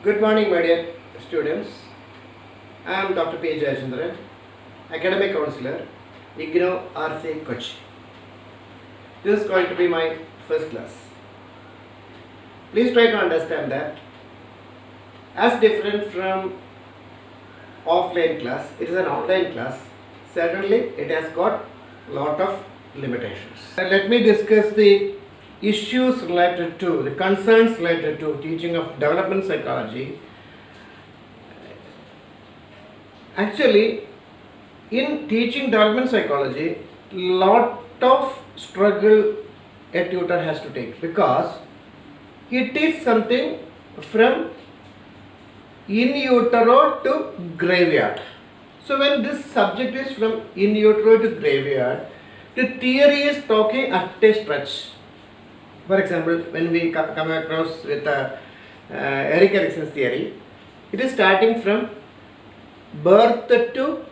Good morning, my dear students. I am Dr. P. Jayachandran, Academic Counselor, IGNOU RC Kochi. This is going to be my first class. Please try to understand that as different from offline class, it is an online class. Certainly, it has got lot of limitations. Let me discuss the issues related to, the concerns related to teaching of development psychology. Actually, in teaching development psychology, lot of struggle a tutor has to take, because it is something from in utero to graveyard. So when this subject is from in utero to graveyard, the theory is talking at a stretch. For example, when we come across with Erik Erikson's theory, it is starting from birth to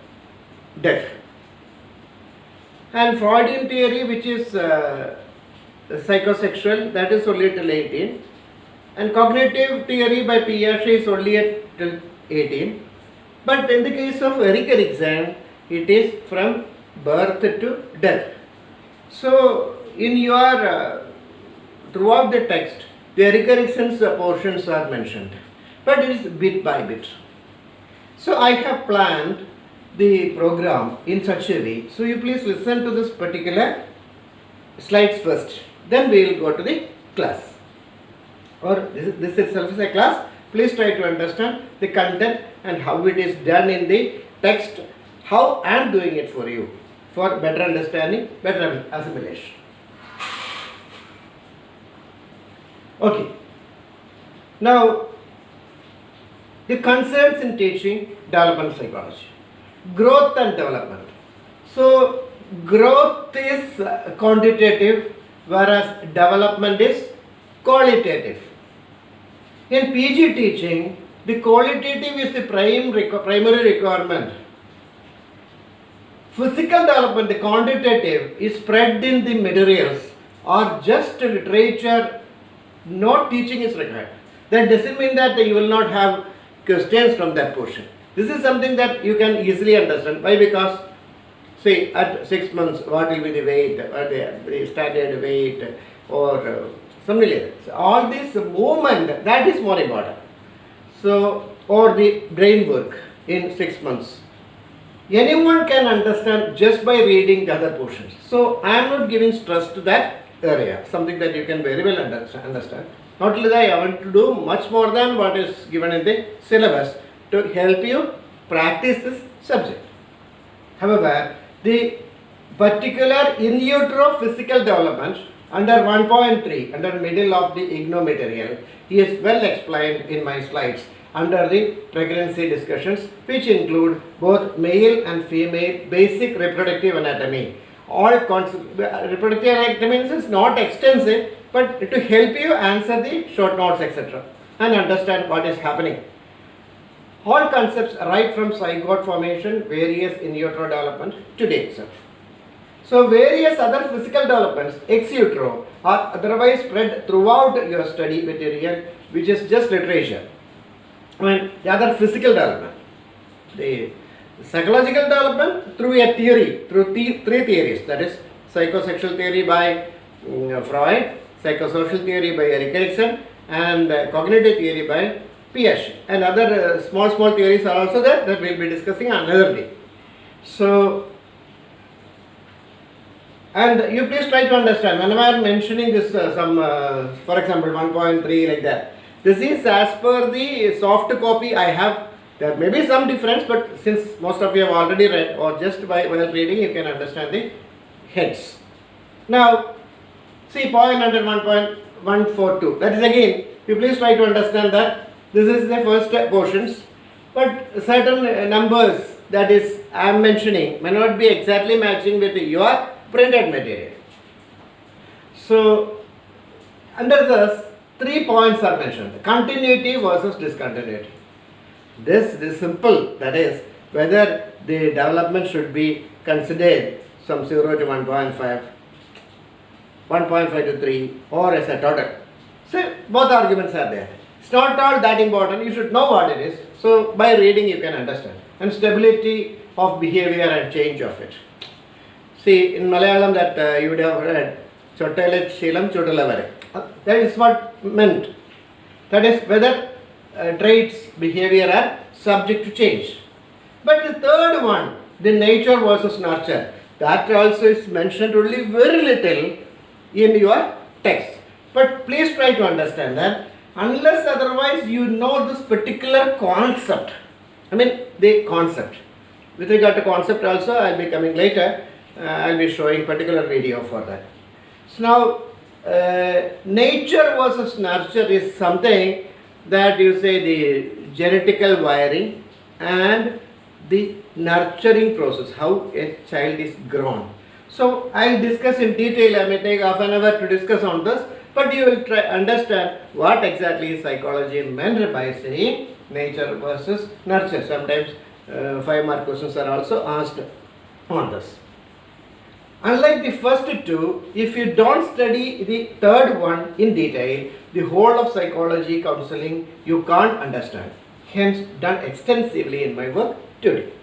death. And Freudian theory, which is psychosexual, that is only till 18. And cognitive theory by Piaget is only at till 18. But in the case of Erik Erikson, it is from birth to death. So in your throughout the text, the Erik Erikson's portions are mentioned, but it is bit by bit. So I have planned the program in such a way. So you please listen to this particular slides first. Then we will go to the class. Or this itself is a class. Please try to understand the content and how it is done in the text, how I am doing it for you, for better understanding, better assimilation. Okay. Now, the concerns in teaching development psychology. Growth and development. So, growth is quantitative, whereas development is qualitative. In PG teaching, the qualitative is the primary requirement. Physical development, the quantitative, is spread in the materials or just literature. No teaching is required. That doesn't mean that you will not have questions from that portion. This is something that you can easily understand. Why? Because, say, at 6 months, what will be the weight, or the standard weight, or something like that. So all this movement, that is more important. So, or the brain work in 6 months. Anyone can understand just by reading the other portions. So, I am not giving stress to that area, something that you can very well understand. Not only that, I want to do much more than what is given in the syllabus to help you practice this subject. However, the particular in utero physical development under 1.3, under middle of the IGNOU material, is well explained in my slides under the pregnancy discussions, which include both male and female basic reproductive anatomy. All reproductive anatomy is not extensive, but to help you answer the short notes, etc., and understand what is happening. All concepts right from zygote formation, various in utero development to day itself. So various other physical developments ex utero are otherwise spread throughout your study material, which is just literature. I mean, the other physical development, the psychological development through a theory, through three theories, that is psychosexual theory by Freud, psychosocial theory by Erik Erikson, and cognitive theory by Piaget. And other small theories are also there that we will be discussing another day. So, and you please try to understand, whenever I am mentioning this for example 1.3 like that, this is as per the soft copy I have. There may be some difference, but since most of you have already read, or just while reading you can understand the heads. Now, see point under 1.142, that is again, you please try to understand that this is the first portions, but certain numbers that is I am mentioning may not be exactly matching with your printed material. So, under this, 3 points are mentioned: continuity versus discontinuity. This is simple, that is whether the development should be considered from 0 to 1.5, 1.5 to 3, or as a total. So both arguments are there. It's not all that important. You should know what it is. So by reading you can understand. And stability of behavior and change of it. See, in Malayalam that you would have read, Chottale Sheelam Chottalavare. That is what meant. That is whether traits, behavior are subject to change. But the third one, the nature versus nurture, that also is mentioned only very little in your text. But please try to understand that unless otherwise you know this particular concept. I mean the concept. With regard to concept also I will be coming later. I will be showing particular video for that. So now nature versus nurture is something that you say the genetical wiring and the nurturing process, how a child is grown. So I will discuss in detail. I may take half an hour to discuss on this, but you will try understand what exactly psychology meant by saying nature versus nurture. Sometimes 5 mark questions are also asked on this. Unlike the first two, if you don't study the third one in detail, the whole of psychology counseling you can't understand. Hence done extensively in my work today.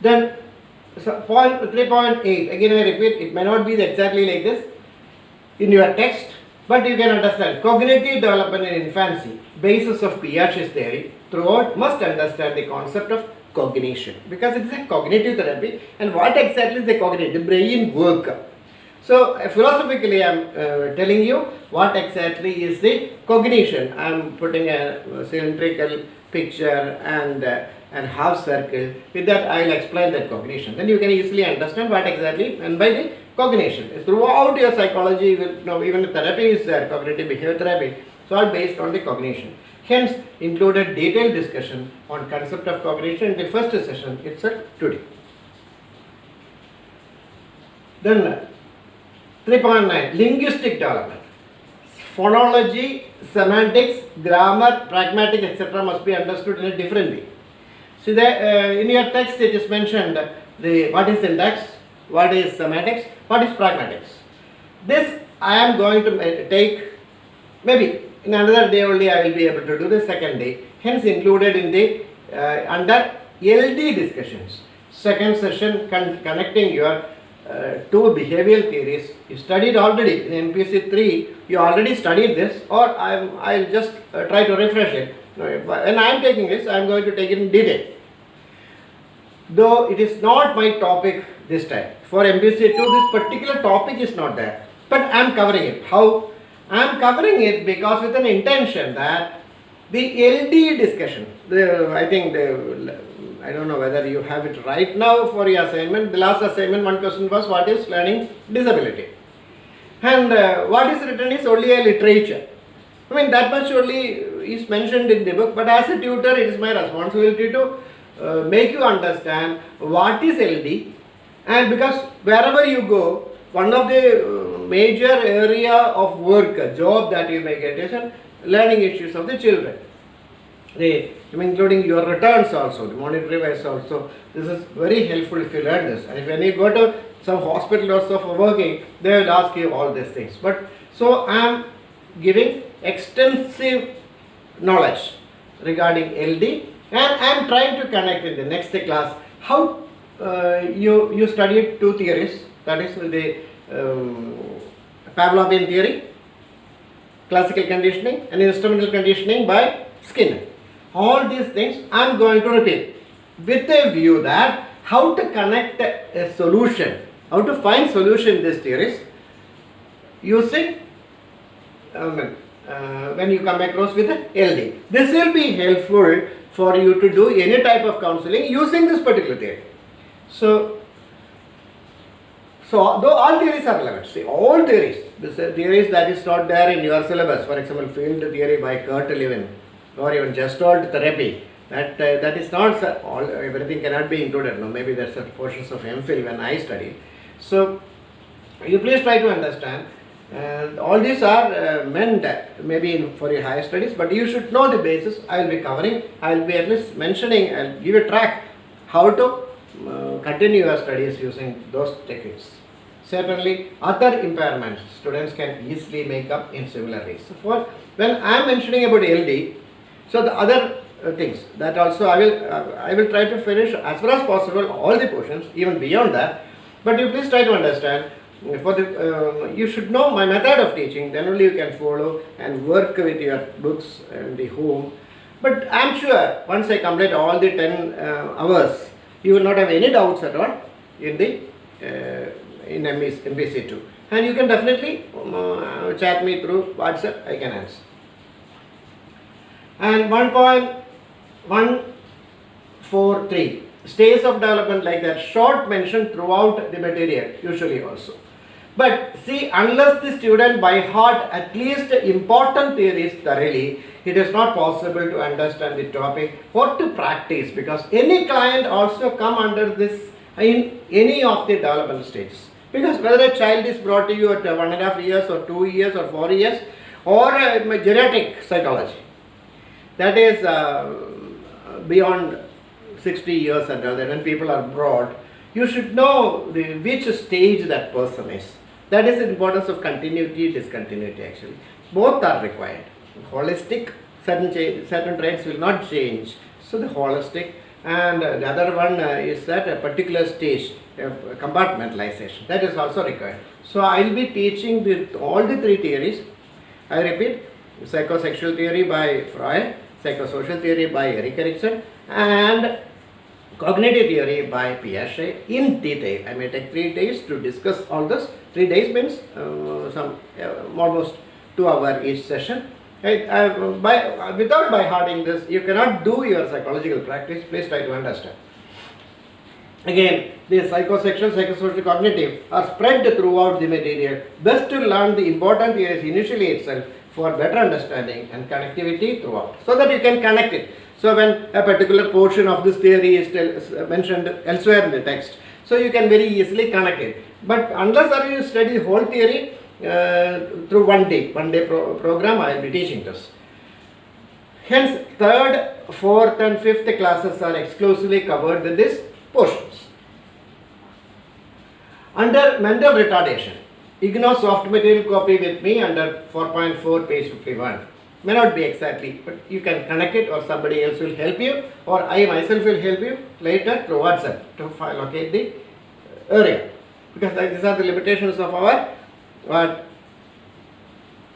Then point 3.8, again I repeat, it may not be exactly like this in your text, but you can understand cognitive development in infancy, basis of Piaget's theory. Throughout must understand the concept of cognition, because it is a cognitive therapy. And what exactly is the cognitive? The brain work. So philosophically I am telling you what exactly is the cognition. I am putting a cylindrical picture and half circle. With that I will explain that cognition. Then you can easily understand what exactly meant by the cognition. Throughout your psychology, even the therapy is there, cognitive behavior therapy. So all based on the cognition. Hence included detailed discussion on concept of cognition in the first session itself today. Then 3.9, linguistic development. Phonology, semantics, grammar, pragmatic, etc. must be understood in a different way. See that in your text it is mentioned what is syntax, what is semantics, what is pragmatics. This I am going to take maybe in another day only. I will be able to do the second day. Hence included in the under LD discussions. Second session connecting your two behavioral theories. You studied already in MPC 3. You already studied this, or I will just try to refresh it. When I am taking this, I am going to take it in detail. Though it is not my topic this time. For MPC 2, this particular topic is not there. But I am covering it. How? I am covering it because with an intention that the LD discussion, I don't know whether you have it right now for your assignment. The last assignment, one question was what is learning disability. And what is written is only a literature. I mean that much only is mentioned in the book, but as a tutor it is my responsibility to make you understand what is LD. And because wherever you go, one of the major area of work, job that you may get is learning issues of the children. Including your returns also, the monetary wise also. This is very helpful if you learn this. And if when you go to some hospital or so for working, they will ask you all these things. But so I am giving extensive knowledge regarding LD, and I am trying to connect in the next class how you studied two theories, that is the Pavlovian theory, classical conditioning, and instrumental conditioning by Skinner. All these things I am going to repeat with a view that how to connect a solution, how to find solution in these theories using when you come across with LD. This will be helpful for you to do any type of counseling using this particular theory. So though all theories are relevant, see all theories, this theories that is not there in your syllabus, for example field theory by Kurt Lewin or even gestalt therapy, that is not everything cannot be included. No, maybe there's some portions of MPhil when I studied. So you please try to understand. All these are meant maybe for your higher studies, but you should know the basis. I will be covering, I will be at least mentioning, I will give a track how to continue your studies using those techniques. certainly other impairments students can easily make up in similar ways. So for when I am mentioning about LD, so the other things that also I will try to finish as far as possible all the portions, even beyond that. But you please try to understand. For the you should know my method of teaching. Then only you can follow and work with your books and the home. But I am sure once I complete all the 10 hours, you will not have any doubts at all in the in MBC2, and you can definitely chat me through WhatsApp. I can answer. And 1.143 stages of development like that, short mention throughout the material usually also. But see, unless the student by heart at least important theories thoroughly, it is not possible to understand the topic or to practice, because any client also come under this in any of the development stages. Because whether a child is brought to you at 1.5 years or 2 years or 4 years, or genetic psychology, that is beyond 60 years and all that, when people are brought, you should know which stage that person is. That is the importance of continuity, discontinuity actually. Both are required. Holistic, certain traits will not change. So the holistic, and the other one is that a particular stage of compartmentalization. That is also required. So I will be teaching all the three theories. I repeat, psychosexual theory by Freud, psychosocial theory by Erik Erikson, and cognitive theory by Piaget in detail. I may take 3 days to discuss all this. 3 days means almost 2 hours each session. Without by hearting this, you cannot do your psychological practice. Please try to understand. Again, the psychosexual, psychosocial, cognitive are spread throughout the material. Best to learn the important theories initially itself for better understanding and connectivity throughout, so that you can connect it. So when a particular portion of this theory is mentioned elsewhere in the text, so you can very easily connect it. But unless you study the whole theory through one day program, I will be teaching this. Hence, 3rd, 4th and 5th classes are exclusively covered with these portions. Under mental retardation, IGNOU soft material copy with me under 4.4 page 51. May not be exactly, but you can connect it, or somebody else will help you, or I myself will help you later through WhatsApp to locate the area, because these are the limitations of our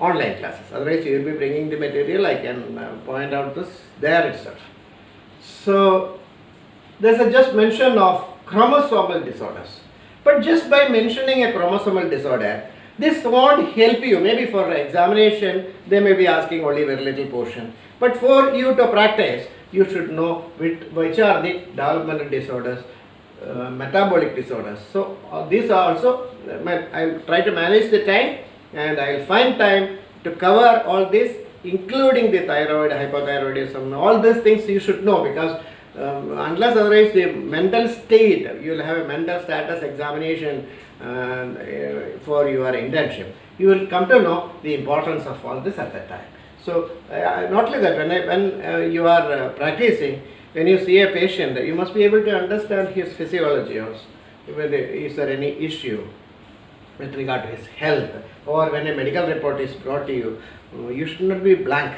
online classes. Otherwise you will be bringing the material. I can point out this there itself. So there's a just mention of chromosomal disorders, but just by mentioning a chromosomal disorder, this won't help you. Maybe for examination they may be asking only very little portion, but for you to practice, you should know which are the developmental disorders, metabolic disorders. So these are also, I will try to manage the time, and I will find time to cover all this, including the thyroid, hypothyroidism, all these things you should know, because unless otherwise the mental state, you will have a mental status examination for your internship. You will come to know the importance of all this at that time. So not only that, when you are practicing, when you see a patient, you must be able to understand his physiology also. Is there any issue with regard to his health, or when a medical report is brought to you, you should not be blank.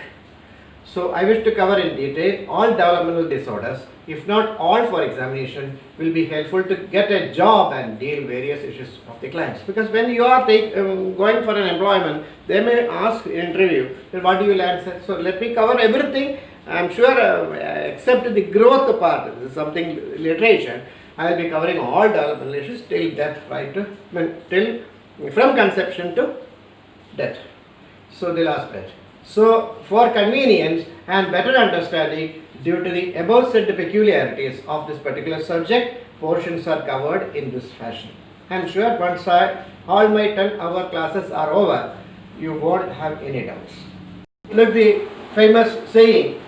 So I wish to cover in detail all developmental disorders, if not all for examination, will be helpful to get a job and deal various issues of the clients. Because when you are going for an employment, they may ask in interview, what do you answer? So let me cover everything. I am sure except the growth part, this is something literature, I will be covering all developmental issues till death, right? From conception to death. So the last bit. So for convenience and better understanding, due to the above said peculiarities of this particular subject, portions are covered in this fashion. I am sure once all my 10-hour classes are over, you won't have any doubts. Look, the famous saying,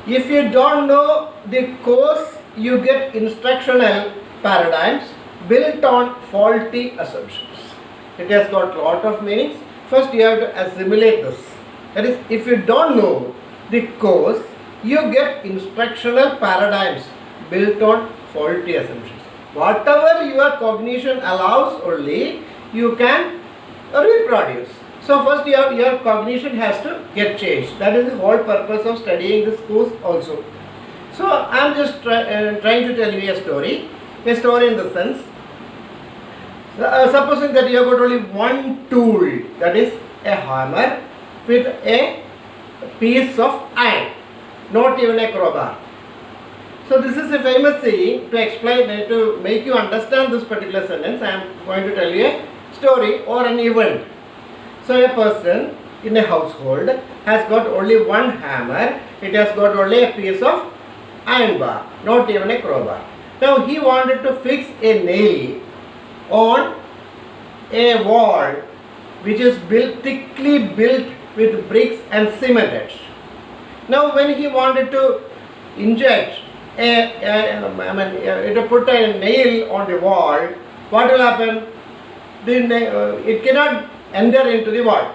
if you don't know the course, you get instructional paradigms built on faulty assumptions. It has got a lot of meanings. First you have to assimilate this. That is, if you don't know the course, you get instructional paradigms built on faulty assumptions. Whatever your cognition allows only, you can reproduce. So first your cognition has to get changed. That is the whole purpose of studying this course also. So I am just trying to tell you a story in the sense, supposing that you have got only one tool, that is a hammer with a piece of iron, not even a crowbar. So this is a famous saying. To explain, to make you understand this particular sentence, I am going to tell you a story or an event. So a person in a household has got only one hammer, it has got only a piece of iron bar, not even a crowbar. Now he wanted to fix a nail on a wall which is thickly built with bricks and cemented. Now when he wanted to inject to put a nail on the wall, what will happen? It cannot enter into the wall.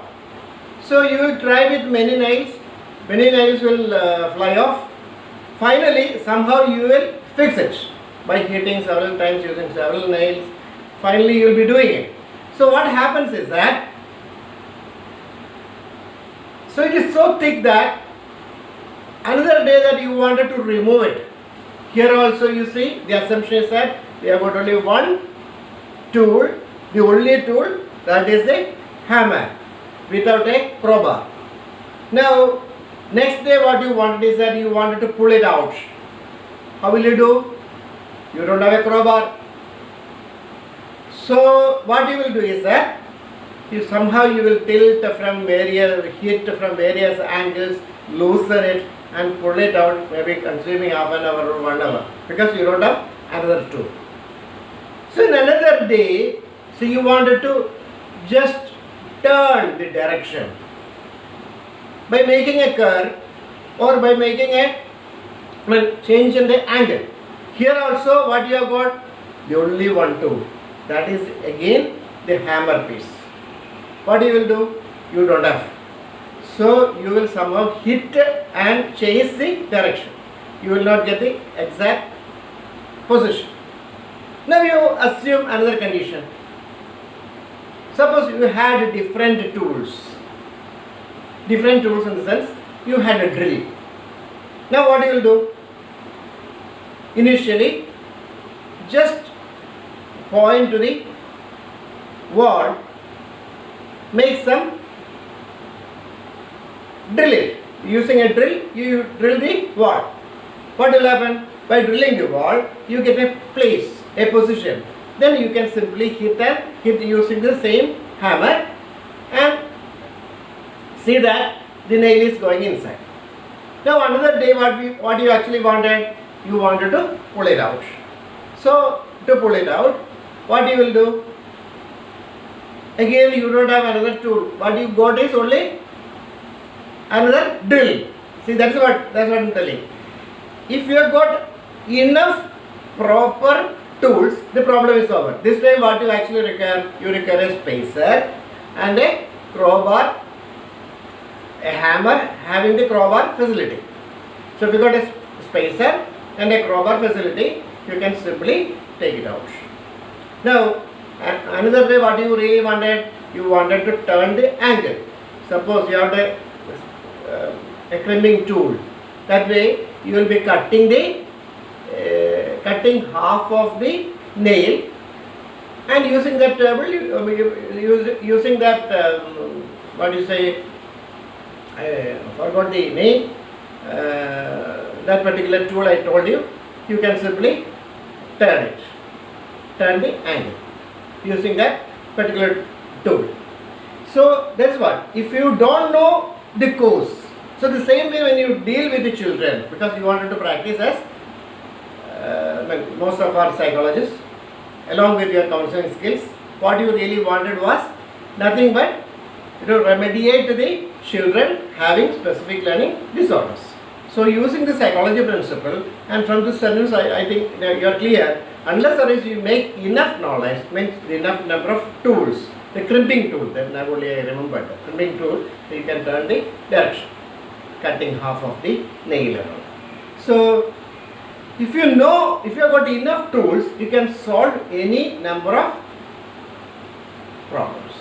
So you will try with many nails will fly off. Finally, somehow you will fix it by hitting several times, using several nails. Finally, you will be doing it. So what happens is that, so it is so thick that another day that you wanted to remove it. Here also you see the assumption is that we have got only one tool, the only tool, that is a hammer without a crowbar. Now next day what you wanted is that you wanted to pull it out. How will you do? You don't have a crowbar. So what you will do is that you will tilt from various, hit from various angles, loosen it and pull it out, maybe consuming half an hour or 1 hour, because you don't have another tool. So in another day, so you wanted to just turn the direction by making a curve or by making a change in the angle. Here also what you have got? The only one tool, that is again the hammer piece. What you will do? You don't have. So you will somehow hit and change the direction. You will not get the exact position. Now you assume another condition. Suppose you had different tools. Different tools in the sense, you had a drill. Now what you will do? Initially, just point to the wall, make some drill it. Using a drill, you drill the wall. What will happen? By drilling the wall, you get a place, a position. Then you can simply hit using the same hammer and see that the nail is going inside. Now another day what you actually wanted? You wanted to pull it out. So to pull it out, what you will do? Again you don't have another tool. What you got is only another drill. See, that's what I'm telling. If you have got enough proper tools, the problem is over. This time what you actually require? You require a spacer and a crowbar, a hammer having the crowbar facility. So if you got a spacer and a crowbar facility, you can simply take it out. Now another way what you really wanted? You wanted to turn the angle. Suppose you have a crimping tool. That way you will be cutting half of the nail, and using that table, using that what do you say? I forgot the name. That particular tool I told you, you can simply turn the angle using that particular tool. So that's what. If you don't know the course, so the same way when you deal with the children, because you wanted to practice as most of our psychologists, along with your counseling skills, what you really wanted was nothing but to remediate the children having specific learning disorders. So using the psychology principle, and from this sentence I think you are clear, unless or you make enough knowledge, means enough number of tools, the crimping tool, that I only remember, the crimping tool, you can turn the direction, cutting half of the nail around. So if you know, if you have got enough tools, you can solve any number of problems.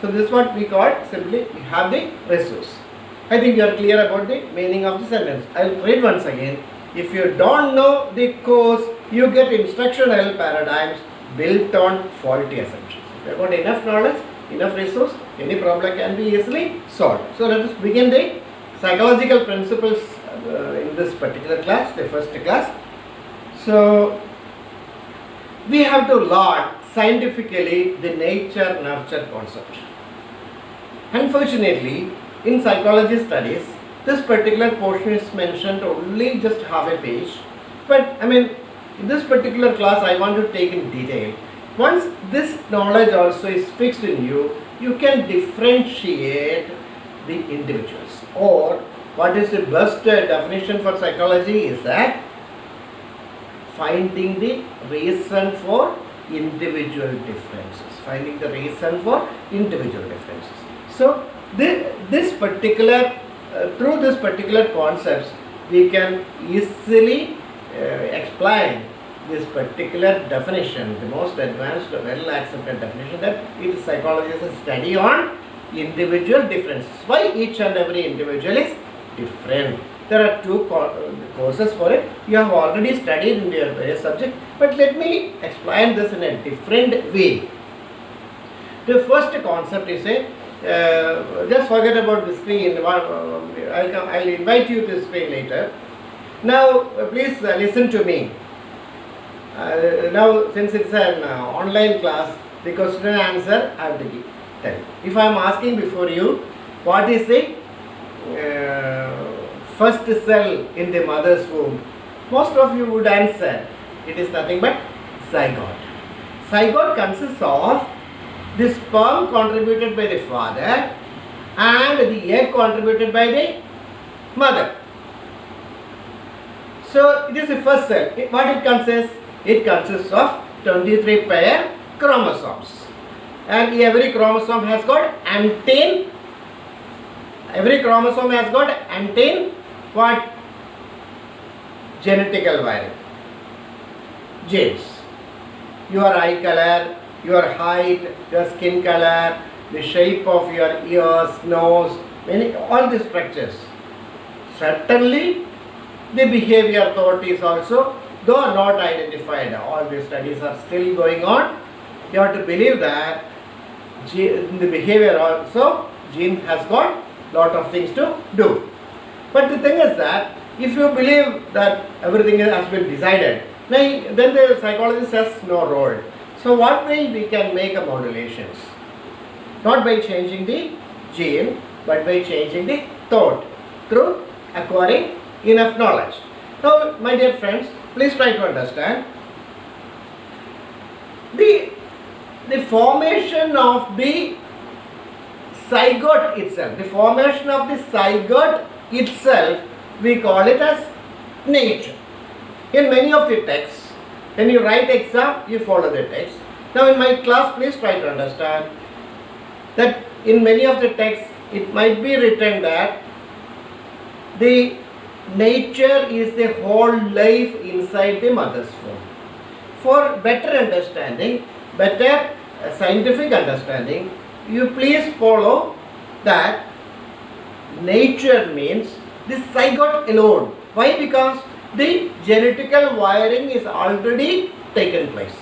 So this is what we call simply we have the resource. I think you are clear about the meaning of the sentence. I will read once again. If you don't know the course, you get instructional paradigms built on faulty assumptions. If you have got enough knowledge, enough resource, any problem can be easily solved. So let us begin the psychological principles in this particular class, the first class. So we have to learn scientifically the nature-nurture concept. Unfortunately, in psychology studies, this particular portion is mentioned only just half a page. But I mean, in this particular class, I want to take in detail. Once this knowledge also is fixed in you, you can differentiate the individuals. Or what is the best definition for psychology is that finding the reason for individual differences. Finding the reason for individual differences. So this particular through this particular concepts, we can easily explain this particular definition, the most advanced, well accepted definition, that it is psychology is a study on individual differences. Why each and every individual is different. There are two courses for it. You have already studied in your various subjects, but let me explain this in a different way. The first concept is just forget about the screen. I'll invite you to the screen later. Now, please listen to me. Now, since it's an online class, the question and answer I have to tell. If I am asking before you, what is the first cell in the mother's womb? Most of you would answer, it is nothing but zygote. Zygote consists of the sperm contributed by the father and the egg contributed by the mother. So it is the first cell. What it consists? It consists of 23 pair chromosomes, and every chromosome has got antennae. Every chromosome has got antennae. What? Genetical wiring. Genes. Your eye color, your height, your skin color, the shape of your ears, nose, all the structures. Certainly, the behavior thought is also, though not identified, all the studies are still going on. You have to believe that in the behavior also, gene has got lot of things to do. But the thing is that if you believe that everything has been decided, then the psychologist has no role. So what way we can make a modulations? Not by changing the gene, but by changing the thought through acquiring enough knowledge. Now, my dear friends, please try to understand the formation of the zygote itself. The formation of the zygote itself, we call it as nature. In many of the texts, when you write exam, you follow the text. Now in my class, please try to understand that in many of the texts, it might be written that the nature is the whole life inside the mother's womb. For better understanding, better scientific understanding, you please follow that nature means the zygote alone. Why? Because the genetical wiring is already taken place.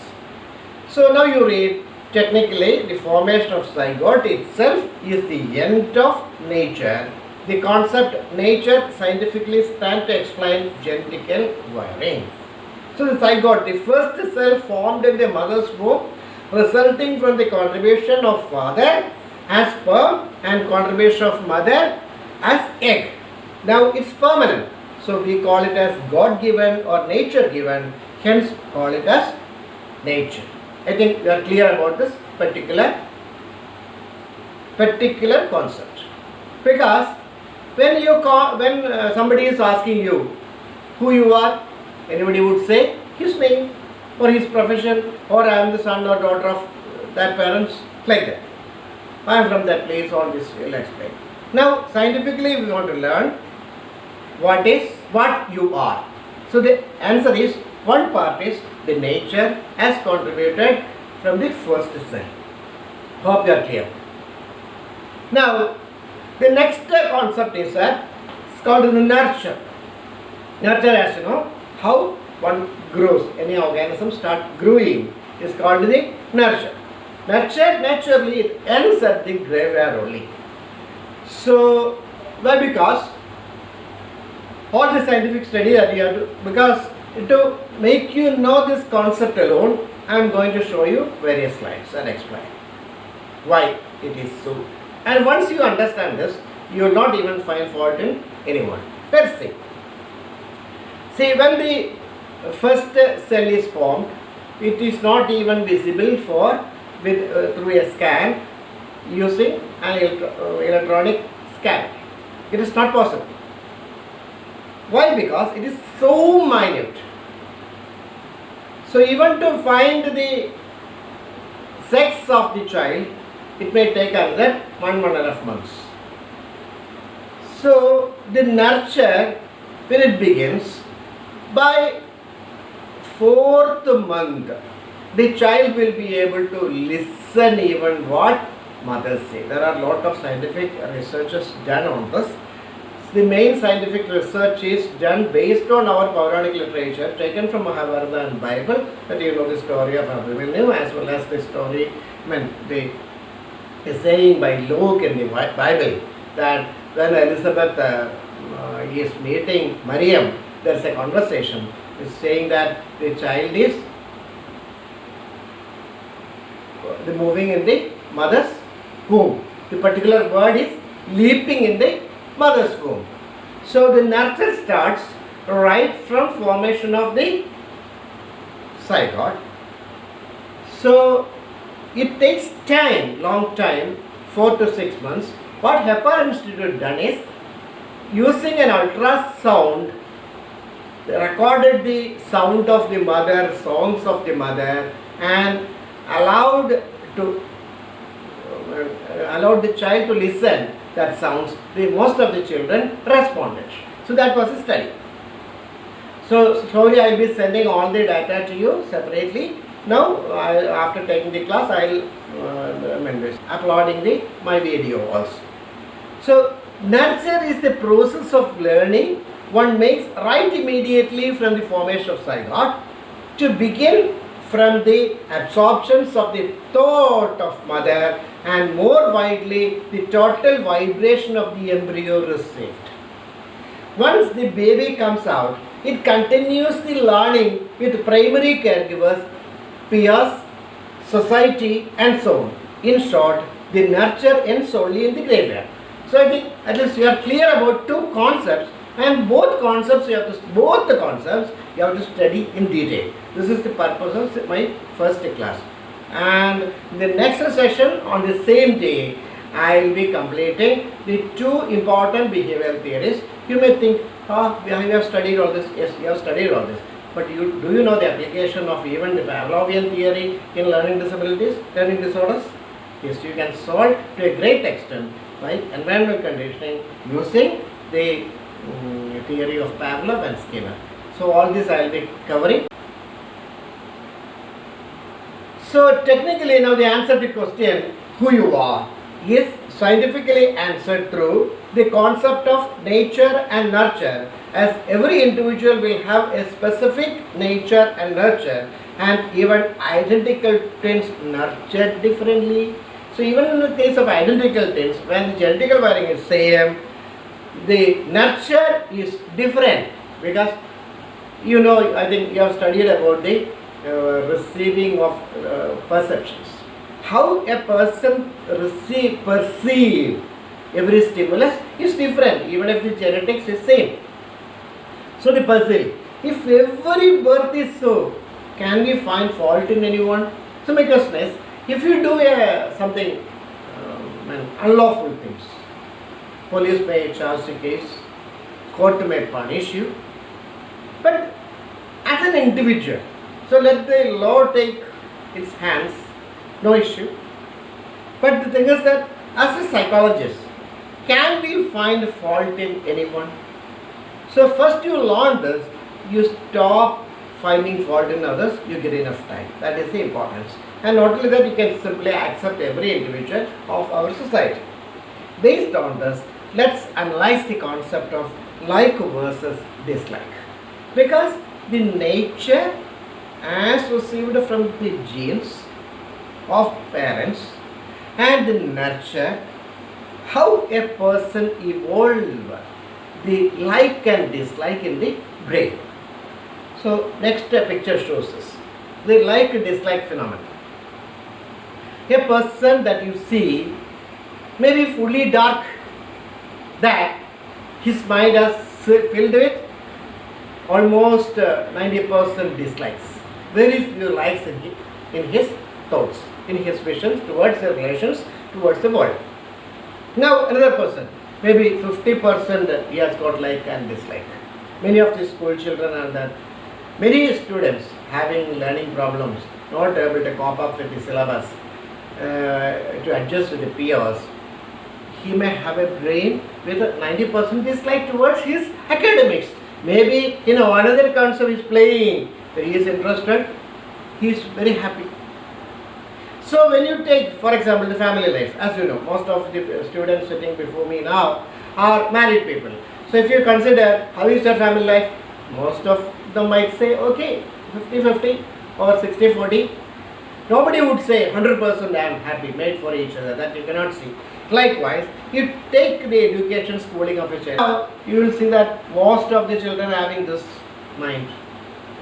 So now you read, technically the formation of zygote itself is the end of nature. The concept nature scientifically stands to explain genetical wiring. So the zygote, the first cell formed in the mother's womb, resulting from the contribution of father as sperm and contribution of mother as egg. Now it's permanent. So we call it as God-given or nature-given, hence call it as nature. I think we are clear about this particular concept. Because when somebody is asking you who you are, anybody would say his name or his profession, or I am the son or daughter of that parents, like that. I am from that place, all this will explain. Now scientifically we want to learn what you are. So the answer is, one part is the nature has contributed from the first cell. Hope you are clear. Now, the next concept is that it's called the nurture. Nurture, as you know, how one grows, any organism start growing is called the nurture. Nurture, naturally, it ends at the graveyard only. So, why? Because all the scientific study that you have to, because to make you know this concept alone, I am going to show you various slides and explain why it is so. And once you understand this, you will not even find fault in anyone. Let's see. See, when the first cell is formed, it is not even visible through a scan using an electronic scan. It is not possible. Why? Because it is so minute. So even to find the sex of the child, it may take another 1.5 months. So the nurture, when it begins, by 4th month, the child will be able to listen even what mothers say. There are a lot of scientific researches done on this. The main scientific research is done based on our Puranic literature taken from Mahabharata and Bible, that you know the story of IGNOU as well as the story, the saying by Luke in the Bible, that when Elizabeth is meeting Mariam, there is a conversation. It's saying that the child is moving in the mother's womb. The particular word is leaping in the mother's womb. So the nurture starts right from formation of the zygote. So it takes time, long time, 4 to 6 months. What Hepar Institute done is, using an ultrasound, they recorded the sound of the mother, songs of the mother, and allowed the child to listen that sounds. Most of the children responded. So that was a study. So slowly I will be sending all the data to you separately. Now after taking the class, I will uploading my video also. So nurture is the process of learning one makes right immediately from the formation of zygote, to begin from the absorptions of the thought of mother, and more widely the total vibration of the embryo received. Once the baby comes out, it continues the learning with primary caregivers, peers, society, and so on. In short, the nurture ends only in the graveyard. So I think at least you are clear about two concepts, and both the concepts you have to study in detail. This is the purpose of my first class. And in the next session on the same day, I will be completing the two important behavioral theories. You may think, we have studied all this. Yes, you have studied all this. But do you know the application of even the Pavlovian theory in learning disabilities, learning disorders? Yes, you can solve to a great extent by environmental conditioning using the theory of Pavlov and Skinner. So all this I will be covering. So technically now the answer to the question who you are is scientifically answered through the concept of nature and nurture, as every individual will have a specific nature and nurture, and even identical twins nurtured differently. So even in the case of identical twins, when the genetical wiring is same, the nurture is different, because you know, I think you have studied about the receiving of perceptions. How a person perceive every stimulus is different, even if the genetics is same. So the puzzle, if every birth is so, can we find fault in anyone? So my question is, if you do something unlawful things, police may charge the case, court may punish you, but as an individual, so let the law take its hands, no issue. But the thing is that as a psychologist, can we find fault in anyone? So first you learn this, you stop finding fault in others, you get enough time. That is the importance. and not only that, you can simply accept every individual of our society. Based on this, let's analyze the concept of like versus dislike, because the nature as received from the genes of parents and the nurture, how a person evolved the like and dislike in the brain. So next picture shows us the like dislike phenomenon. A person that you see may be fully dark, that his mind is filled with almost 90% dislikes, very few likes in his thoughts, in his visions towards the relations, towards the world. Now another person, maybe 50% he has got like and dislike. Many of the school children are that. Many students having learning problems, not able to cope up with the syllabus, to adjust with the peers. He may have a brain with a 90% dislike towards his academics. Maybe another concept is playing, where he is interested, he is very happy. So when you take, for example, the family life, as you know, most of the students sitting before me now are married people. So if you consider how is their family life, most of them might say, okay, 50-50 or 60-40. Nobody would say 100% I am happy, made for each other. That you cannot see. Likewise, you take the education schooling of a child. Now, you will see that most of the children are having this mind.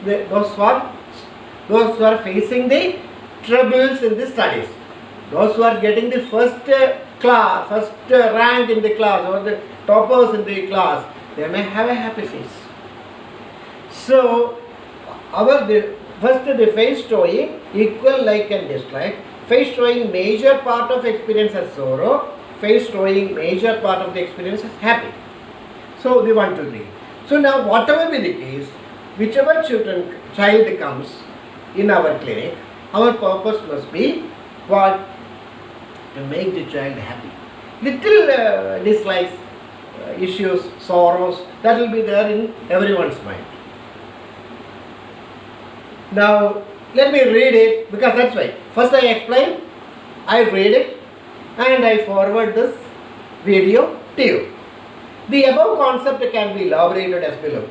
Those who are facing the troubles in the studies, those who are getting the first rank in the class, or the toppers in the class, they may have a happy face. So first the face showing equal like and dislike, face showing major part of experience as sorrow, face showing major part of the experience as happy. So the 1, 2, 3. So now whatever be the case, whichever child comes in our clinic, our purpose must be what? To make the child happy. Little dislikes, issues, sorrows, that will be there in everyone's mind. Now let me read it, because that's why. First I explain, I read it, and I forward this video to you. The above concept can be elaborated as below.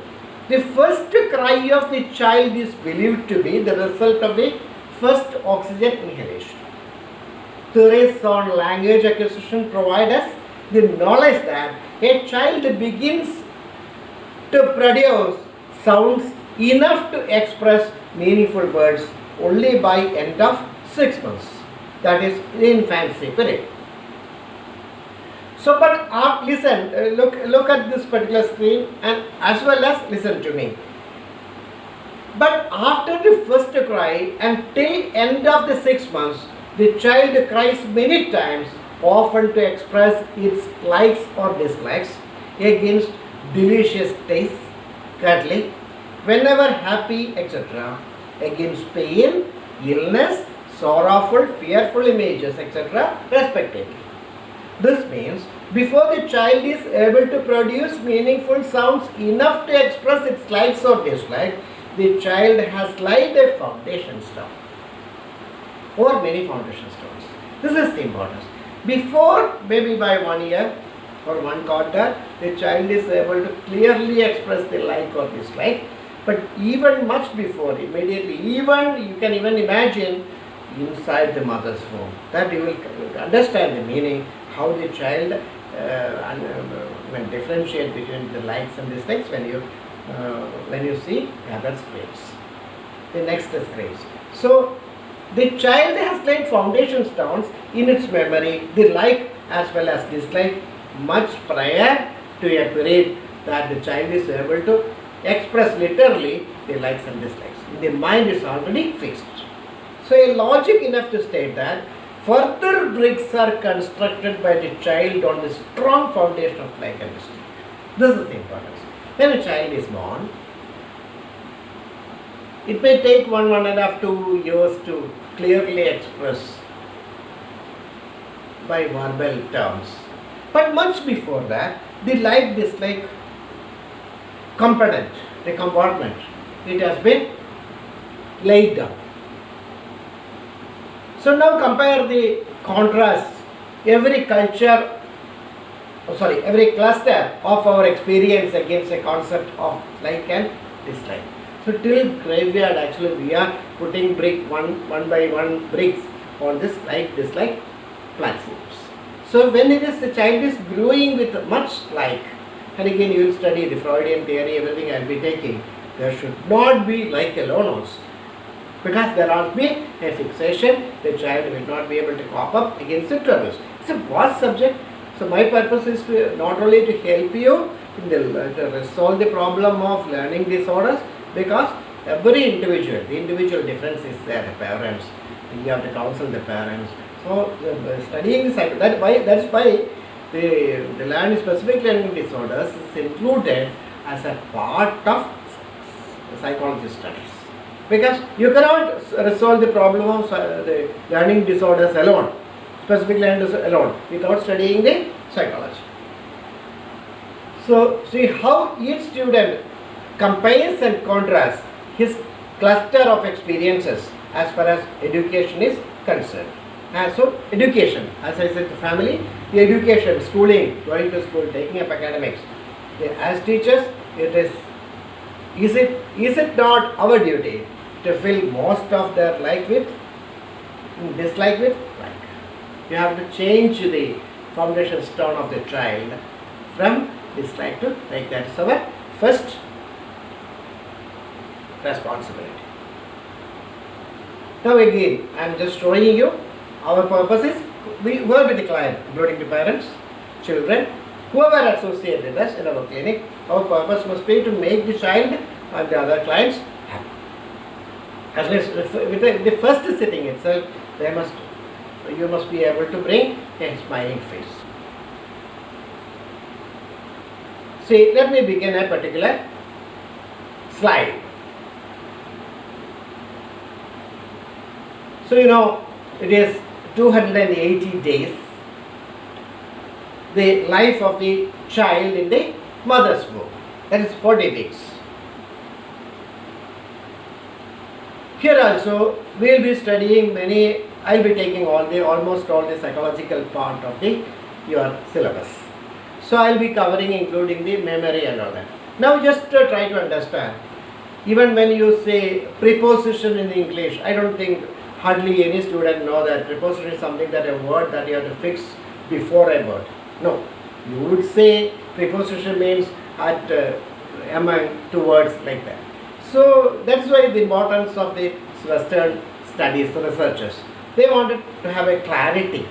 The first cry of the child is believed to be the result of the first oxygen inhalation. Theories on language acquisition provide us the knowledge that a child begins to produce sounds enough to express meaningful words only by end of 6 months, that is infancy period. So but listen, look at this particular screen, and as well as listen to me. But after the first cry and till end of the 6 months, the child cries many times, often to express its likes or dislikes against delicious taste, cuddling, whenever happy, etc., against pain, illness, sorrowful, fearful images, etc., respectively. This means before the child is able to produce meaningful sounds enough to express its likes or dislikes, the child has laid a foundation stone, or many foundation stones. This is the importance. Before, maybe by 1 year or 1 quarter, the child is able to clearly express the like or dislike. But even much before, immediately, even you can even imagine inside the mother's womb, that you will understand the meaning, how the child when differentiate between the likes and dislikes when you see other scrapes. The next is scrapes. So the child has laid foundation stones in its memory, the like as well as dislike, much prior to a period that the child is able to express literally the likes and dislikes. The mind is already fixed. So a logic enough to state that further bricks are constructed by the child on the strong foundation of like and dislike. This is the importance. When a child is born, it may take 1.5, 2 years to clearly express by verbal terms. But much before that, the like dislike component, the compartment, it has been laid down. So now compare the contrast. Every cluster of our experience against a concept of like and dislike. So till graveyard, actually we are putting one by one bricks on this like dislike platforms. So when the child is growing with much like, and again you will study the Freudian theory, everything I will be taking, there should not be like alone also. Because there will be a fixation, the child will not be able to cope up against the troubles. It's a vast subject. So my purpose is to not only to help you to resolve the problem of learning disorders, because every individual, the individual difference is there, the parents. You have to counsel the parents. So studying the psych, that's why the learning specific learning disorders is included as a part of psychology studies. Because you cannot resolve the problem of the learning disorders alone, specific learning disorders alone, without studying the psychology. So see how each student compares and contrasts his cluster of experiences as far as education is concerned. And so education, as I said, the family, the education, schooling, going to school, taking up academics. As teachers, is it not our duty to fill most of their like with dislike with like? You have to change the foundation stone of the child from dislike to like. That's our first responsibility. Now again, I am just showing you our purpose is we work with the client, including the parents, children, whoever associated with us in our clinic. Our purpose must be to make the child and the other clients happy. At least with the first sitting itself, you must be able to bring a smiling face. See, let me begin a particular slide. So it is 280 days, the life of the child in the mother's womb. That is 40 weeks. Here also we will be studying I will be taking almost all the psychological part of your syllabus. So I will be covering including the memory and all that. Now just try to understand. Even when you say preposition in English, I don't think hardly any student know that preposition is something that a word that you have to fix before a word. No, you would say preposition means among two words like that. So that's why the importance of the Western studies, the researchers, they wanted to have a clarity.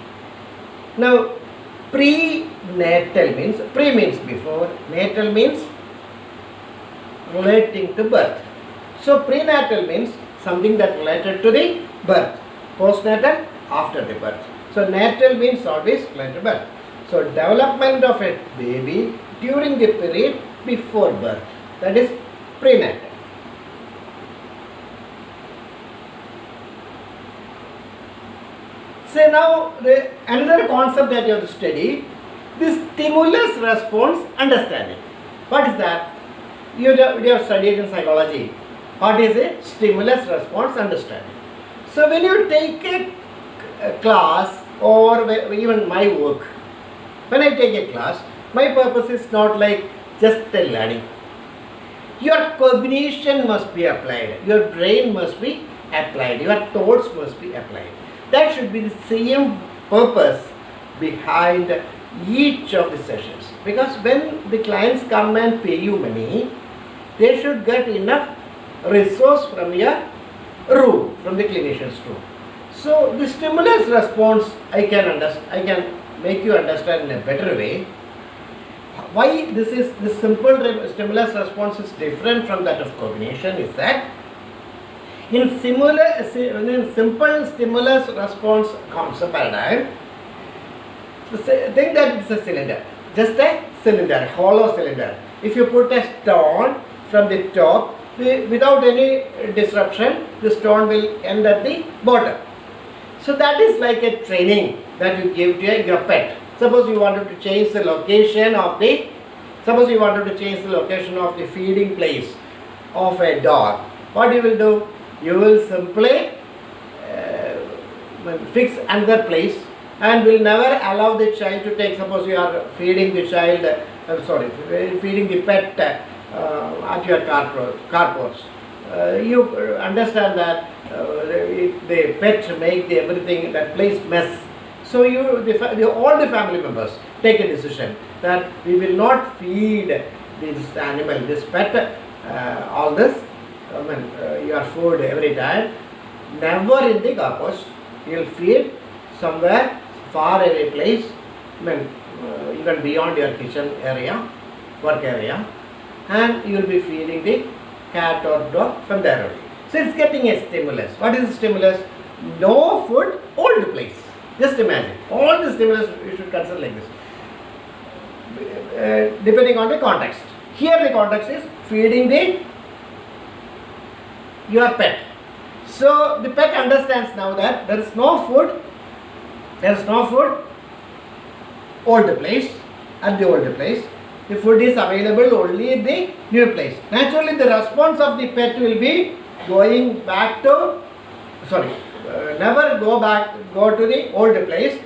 Now, prenatal means, pre means before, natal means relating to birth. So prenatal means something that related to the birth. Postnatal, after the birth. So natal means always related to birth. So development of a baby during the period before birth, that is prenatal. So now another concept that you have to study, the stimulus response understanding. What is that? You have studied in psychology. What is a stimulus response understanding? So when you take a class or even my work, when I take a class, my purpose is not like just a learning. Your cognition must be applied, your brain must be applied, your thoughts must be applied. That should be the same purpose behind each of the sessions. Because when the clients come and pay you money, they should get enough resource from your room, from the clinician's room. So the stimulus response, I can make you understand in a better way. Why this simple stimulus response is different from that of cognition is that in simple stimulus response concept paradigm, think that it's a cylinder, just a cylinder, a hollow cylinder. If you put a stone from the top, without any disruption, the stone will end at the bottom. So that is like a training that you give to your pet. Suppose you wanted to change the location of the feeding place of a dog. What you will do? You will simply fix another place and will never allow the child to take, suppose you are feeding the child, feeding the pet at your car porch. You understand that the pet make everything, that place mess. So all the family members take a decision that we will not feed this animal, this pet, all this, your food every time. Never in the car porch. You will feed somewhere far away place, even beyond your kitchen area, work area, and you will be feeding the cat or dog from there only. So it's getting a stimulus. What is the stimulus? No food, old place. Just imagine. All the stimulus you should consider like this. Depending on the context. Here the context is feeding your pet. So the pet understands now that there is no food, old place, at the old place. The food is available only in the new place. Naturally, the response of the pet will be going back to, never go to the old place,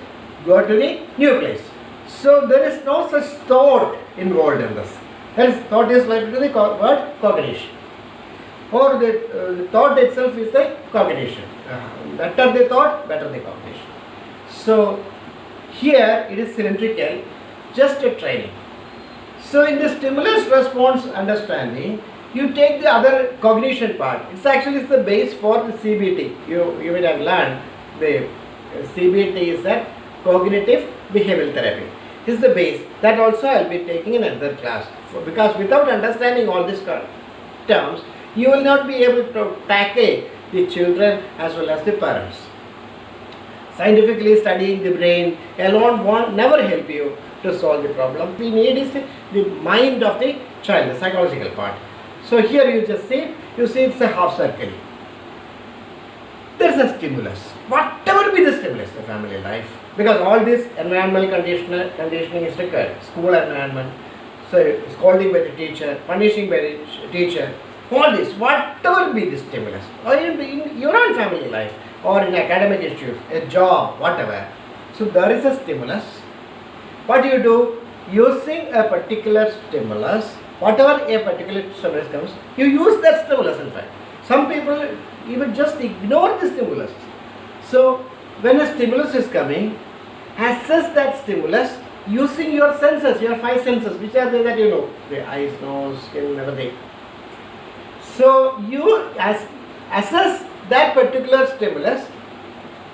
go to the new place. So there is no such thought involved in this. Hence, thought is related to the word cognition. Or the thought itself is the cognition. Better the thought, better the cognition. So here it is cylindrical, just a training. So in the stimulus response understanding, you take the other cognition part. It's actually the base for the CBT. You will have learned the CBT is that cognitive behavioral therapy. This is the base. That also I will be taking in another class. Because without understanding all these terms, you will not be able to tackle the children as well as the parents. Scientifically studying the brain alone won't never help you to solve the problem. We need is the mind of the child, the psychological part. So here you just see, it's a half circle. There is a stimulus. Whatever be the stimulus, the family life. Because all this environmental conditioning is required. School environment, so scolding by the teacher, punishing by the teacher. All this, whatever be the stimulus, or in your own family life, or in academic issues, a job, whatever. So there is a stimulus. What do you do? Using a particular stimulus, whatever a particular stimulus comes, you use that stimulus in fact. Some people even just ignore the stimulus. So when a stimulus is coming, assess that stimulus using your senses, your 5 senses, which are they that you know, the eyes, nose, skin, everything. So you assess that particular stimulus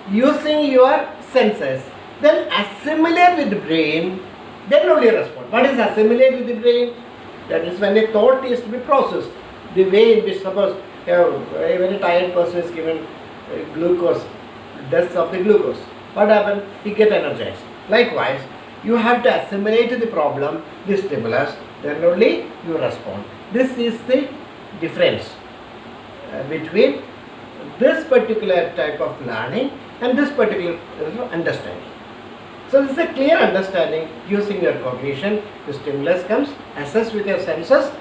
using your senses, then assimilate with the brain, then only respond. What is assimilate with the brain? That is when a thought is to be processed. The way in which, suppose a very tired person is given glucose, dose of the glucose. What happens? He gets energized. Likewise, you have to assimilate the problem, the stimulus, then only you respond. This is the difference between this particular type of learning and this particular understanding. So this is a clear understanding using your cognition. The stimulus comes, assess with your senses,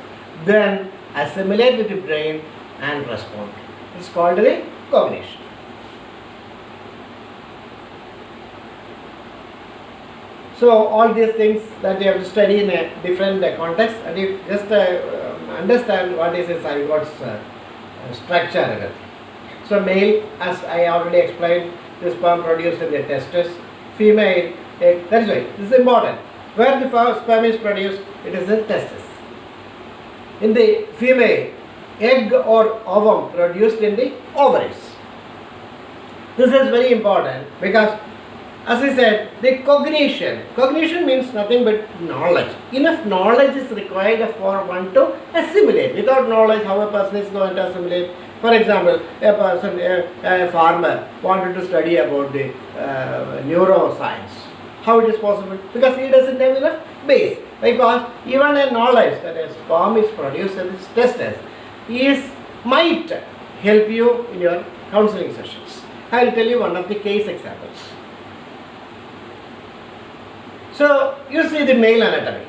then assimilate with the brain and respond. It's called the cognition. So all these things that you have to study in a different context, and you just understand what is a zygote's structure. So male, as I already explained, the sperm produced in the testes. Female, that's right, this is important. Where the sperm is produced, it is in testes. In the female, egg or ovum produced in the ovaries. This is very important because, as I said, the cognition means nothing but knowledge. Enough knowledge is required for one to assimilate. Without knowledge, how a person is going to assimilate? For example, a person, a farmer wanted to study about the neuroscience. How it is possible? Because he doesn't have enough base. Because even a knowledge that a sperm is produced in its testes might help you in your counseling sessions. I will tell you one of the case examples. So, you see the male anatomy.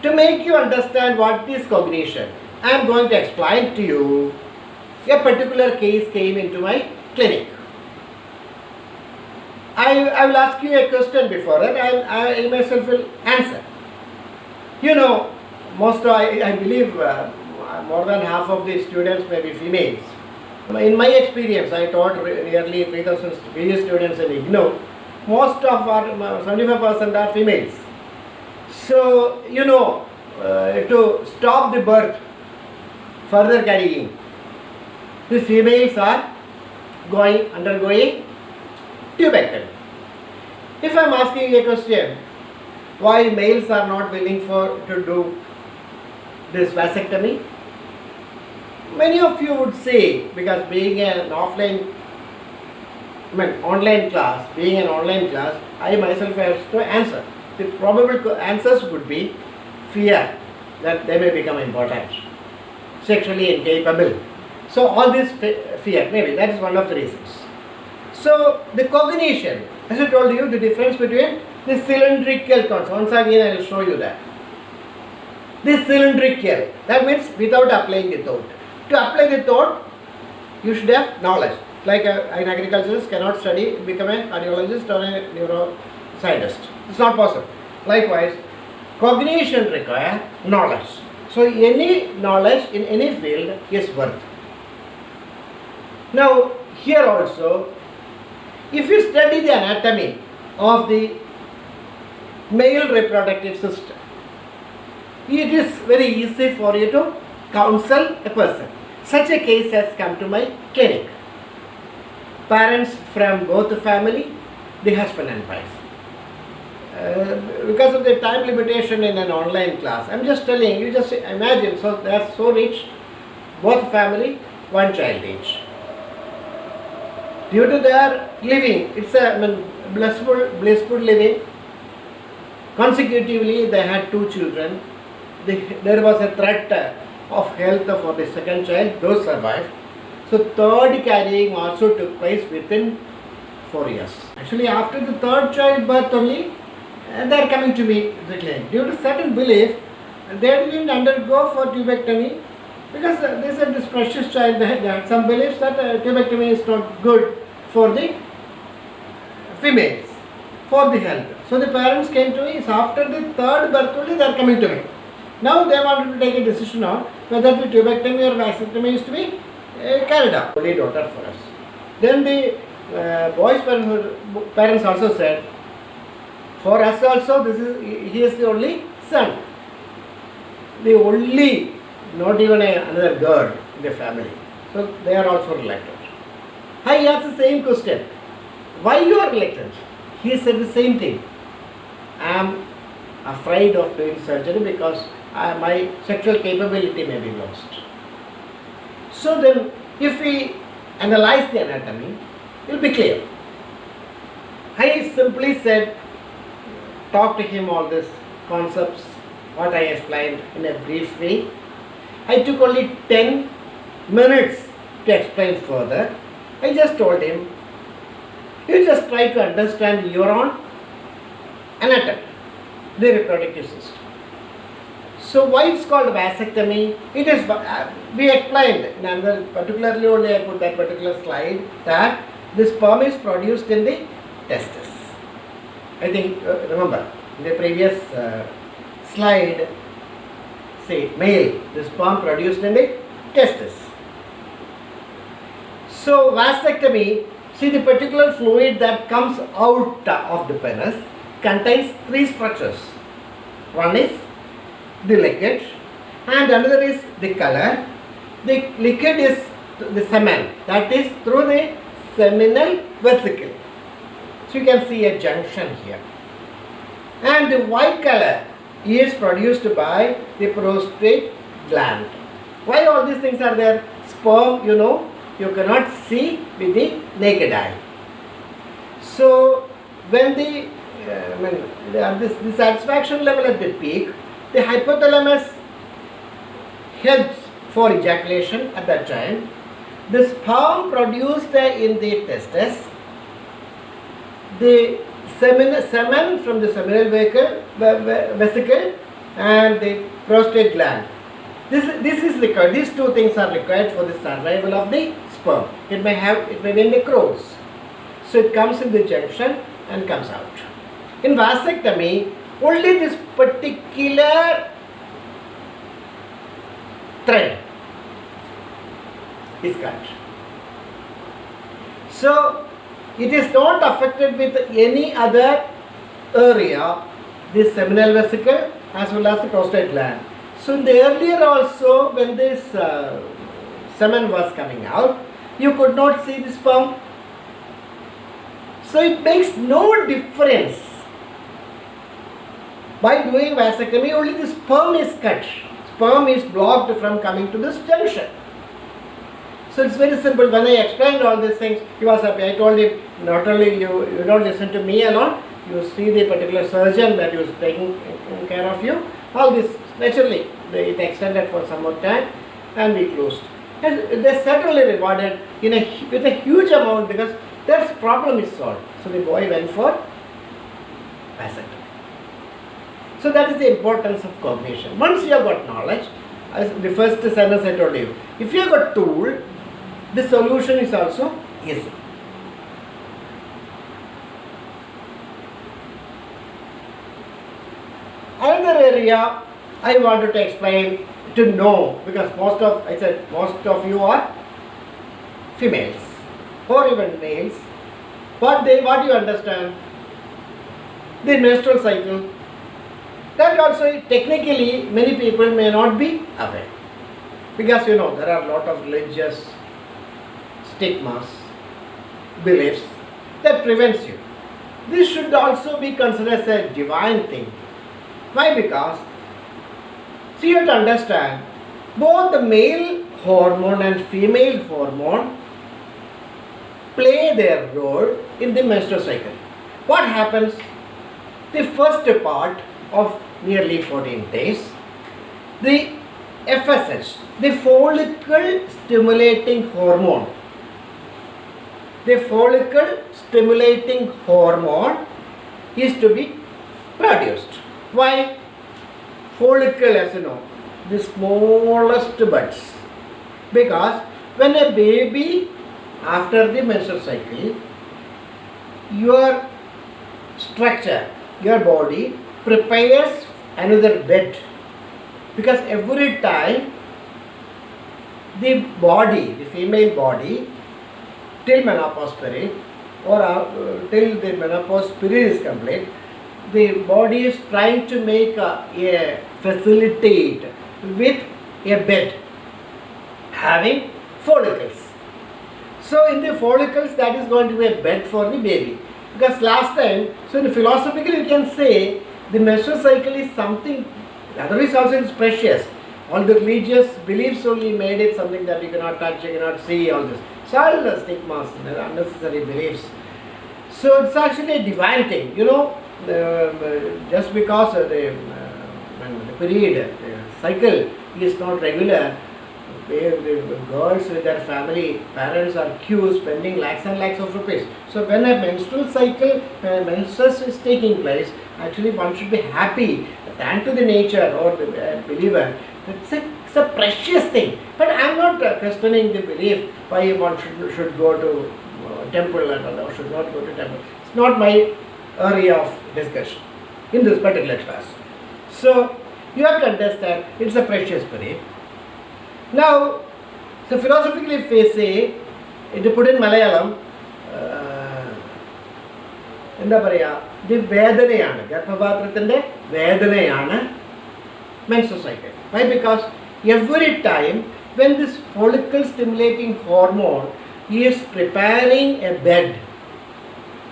To make you understand what is cognition, I am going to explain to you. A particular case came into my clinic. I will ask you a question before that, and I myself will answer. You know, I believe more than half of the students may be females. In my experience, I taught nearly 3,000 PG students in IGNOU. Most of our 75% are females. So, you know, to stop the birth further carrying, the females are undergoing tubectomy. If I am asking a question, why males are not willing to do this vasectomy, many of you would say, because being an online class, I myself have to answer. The probable answers would be fear that they may become impotent, sexually incapable. So all this fear, maybe that is one of the reasons. So the cognition, as I told you, the difference between the cylindrical concept. Once again I will show you that. This cylindrical, that means without applying the thought. To apply the thought, you should have knowledge. Like an agriculturist cannot study, become a cardiologist or a neuroscientist. It's not possible. Likewise, cognition requires knowledge. So any knowledge in any field is worth. Now here also, if you study the anatomy of the male reproductive system, it is very easy for you to counsel a person. Such a case has come to my clinic. Parents from both the family, the husband and wife. Because of the time limitation in an online class, I'm just telling you, just imagine, so they are so rich, both family, one child each. Due to their living, it's a blissful living. Consecutively, they had 2 children. There was a threat of health for the second child, those survived. So third carrying also took place within 4 years. Actually, after the third child birth only, they are coming to me the clinic. Due to certain belief, they didn't undergo for tubectomy because they said this precious child, they had some beliefs that tubectomy is not good for the females, for the health. So the parents came to me, so after the third birth only they are coming to me. Now they wanted to take a decision on whether the tubectomy or vasectomy is to be carried out. Only daughter for us. Then the boy's parents also said, for us also he is the only son. The only, not even another girl in the family. So they are also reluctant. I asked the same question. Why you are reluctant? He said the same thing. I am afraid of doing surgery because my sexual capability may be lost. So then, if we analyze the anatomy, it will be clear. I simply said, talk to him all these concepts, what I explained in a brief way. I took only 10 minutes to explain further. I just told him, you just try to understand your own anatomy, the reproductive system. So why it's called vasectomy? It is, we explained, particularly only I put that particular slide, that the sperm is produced in the testis. I think, remember, in the previous slide, say male, the sperm produced in the testis. So vasectomy, see the particular fluid that comes out of the penis contains 3 structures. One is the liquid and another is the color. The liquid is the semen, that is through the seminal vesicle. So you can see a junction here. And the white color is produced by the prostate gland. Why all these things are there? Sperm, you cannot see with the naked eye. So when the satisfaction level at the peak, the hypothalamus helps for ejaculation at that time. The sperm produced in the testis, the semen from the seminal vesicle and the prostate gland. This is required. These 2 things are required for the survival of the sperm. It may be necrose. So it comes in the junction and comes out. In vasectomy, only this particular thread is cut. So it is not affected with any other area, the seminal vesicle as well as the prostate gland. So in the earlier also, when this semen was coming out, you could not see the sperm. So it makes no difference. By doing vasectomy, only the sperm is cut. Sperm is blocked from coming to this junction. So it's very simple. When I explained all these things, he was happy. I told him, not only you don't listen to me alone, you see the particular surgeon that is taking care of you. All this, naturally, it extended for some more time and we closed. And they certainly rewarded with a huge amount because their problem is solved. So the boy went for vasectomy. So that is the importance of cognition. Once you have got knowledge, as the first sentence I told you, if you have got tool, the solution is also easy. Another area I wanted to explain, to know, because most of you are females or even males. What do you understand? The menstrual cycle. That also technically many people may not be aware, because there are a lot of religious stigmas, beliefs that prevents you. This should also be considered as a divine thing. Why? Because you have to understand both the male hormone and female hormone play their role in the menstrual cycle. What happens? The first part of nearly 14 days, the FSH, the follicle stimulating hormone, is to be produced. Why? Follicle, as you know, the smallest buds. Because when a baby, after the menstrual cycle, your structure, your body prepares another bed, because every time the body, the female body, till menopause period or till the menopause period is complete, the body is trying to make a facilitate with a bed having follicles. So in the follicles, that is going to be a bed for the baby. Because last time, so philosophically you can say the menstrual cycle is something, otherwise also it is precious. All the religious beliefs only made it something that you cannot touch, you cannot see, all this. So all the stigmas, unnecessary beliefs. So it's actually a divine thing. Just because the period, the cycle is not regular, the girls with their family, parents are queues spending lakhs and lakhs of rupees. So when a menstrual cycle, menses is taking place, actually one should be happy, thank to the nature or the believer. It's a precious thing. But I am not questioning the belief why one should go to temple or should not go to temple. It's not my area of discussion in this particular class. So you have to understand it's a precious period. Now, so philosophically if we say, it put in Malayalam, the Vedanayana, Garbhapatrathinte Vedanayana menstrual cycle. Why? Because every time when this follicle stimulating hormone is preparing a bed,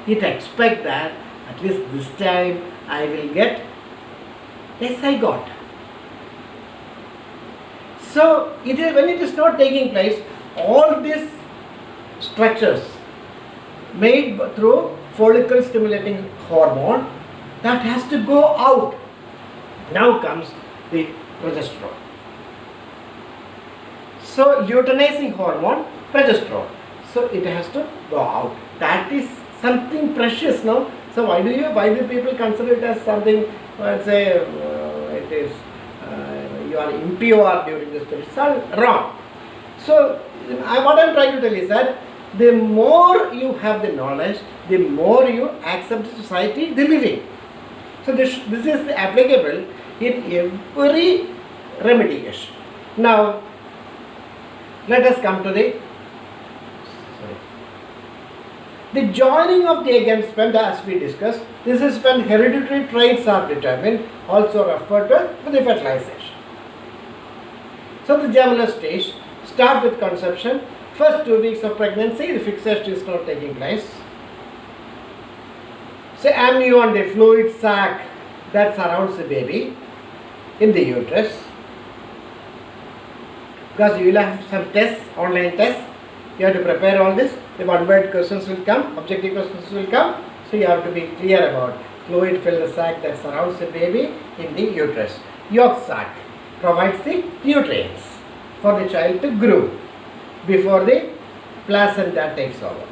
it expects that at least this time I will get a zygote. So when it is not taking place, all these structures made through follicle stimulating hormone, that has to go out. Now comes the progesterone. So luteinizing hormone, progesterone. So it has to go out. That is something precious now. So why do people consider it as something, let's say it is you are impure during this period? It's all wrong. So what I am trying to tell is that the more you have the knowledge, the more you accept the society, the living. So this is applicable in every remediation. Now, let us come to the joining of the egg and sperm, as we discussed. This is when hereditary traits are determined, also referred to the fertilization. So the germinal stage start with conception. First 2 weeks of pregnancy, the fixation is not taking place. So amnion, the fluid sac that surrounds the baby in the uterus. Because you will have some tests, online tests, you have to prepare all this. The one-word questions will come, objective questions will come. So you have to be clear about fluid-filled sac that surrounds the baby in the uterus. Yolk sac provides the nutrients for the child to grow before the placenta takes over.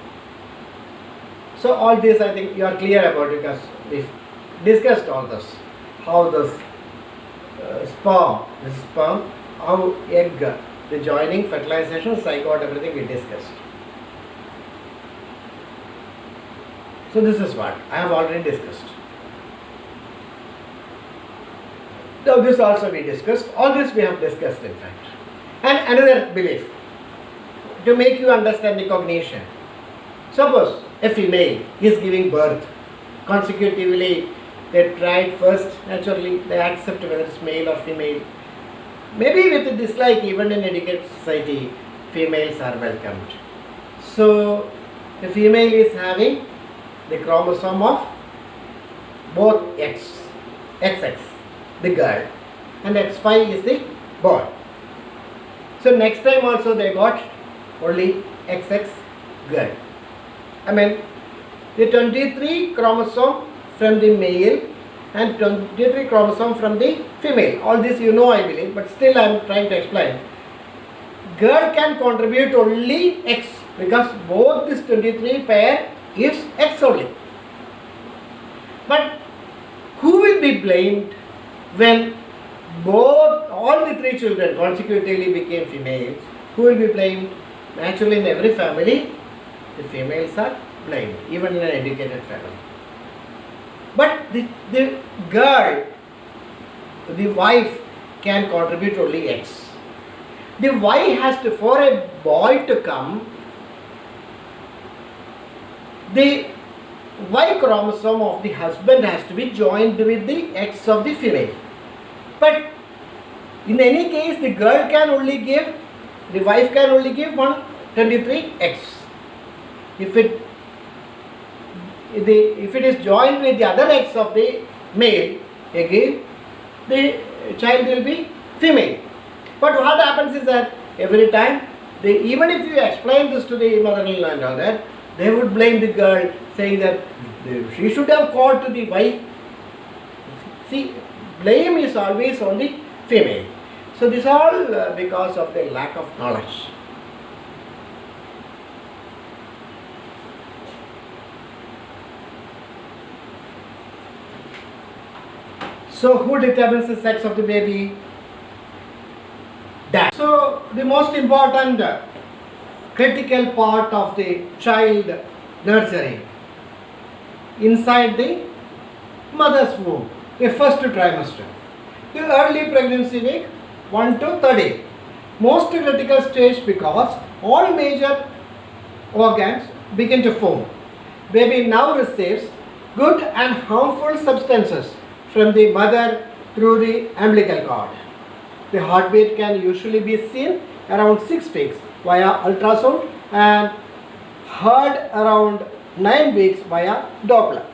So all this I think you are clear about, because we discussed all this. How the sperm, how egg, the joining, fertilization, zygote, everything we discussed. So this is what I have already discussed. Now this also we discussed. All this we have discussed in fact. And another belief to make you understand the cognition. Suppose a female is giving birth consecutively. They tried first, naturally they accept whether it's male or female. Maybe with a dislike, even in educated society, females are welcomed. So the female is having the chromosome of both XX, the girl, and XY is the boy. So next time also they got only XX girl. I mean, the 23 chromosome from the male and 23 chromosome from the female. All this you know, I believe, but still I am trying to explain. Girl can contribute only X, because both this 23 pair is X only. But who will be blamed when all the 3 children consecutively became females? Who will be blamed? Naturally, in every family, the females are blamed, even in an educated family. But the girl, the wife, can contribute only X. The Y has to, for a boy to come, the Y chromosome of the husband has to be joined with the X of the female. But in any case, the girl can only give, the wife can only give 123X. If it is joined with the other X of the male, again the child will be female. But what happens is that every time, even if you explain this to the mother-in-law and all that, they would blame the girl, saying that she should have called to the wife. See, blame is always on the female. So this all because of the lack of knowledge. So who determines the sex of the baby? Dad. So the most important critical part of the child nurturing inside the mother's womb, the first trimester, the early pregnancy week 1 to 30, most critical stage, because all major organs begin to form. Baby now receives good and harmful substances from the mother through the umbilical cord. The heartbeat can usually be seen around 6 weeks via ultrasound and heard around 9 weeks via Doppler.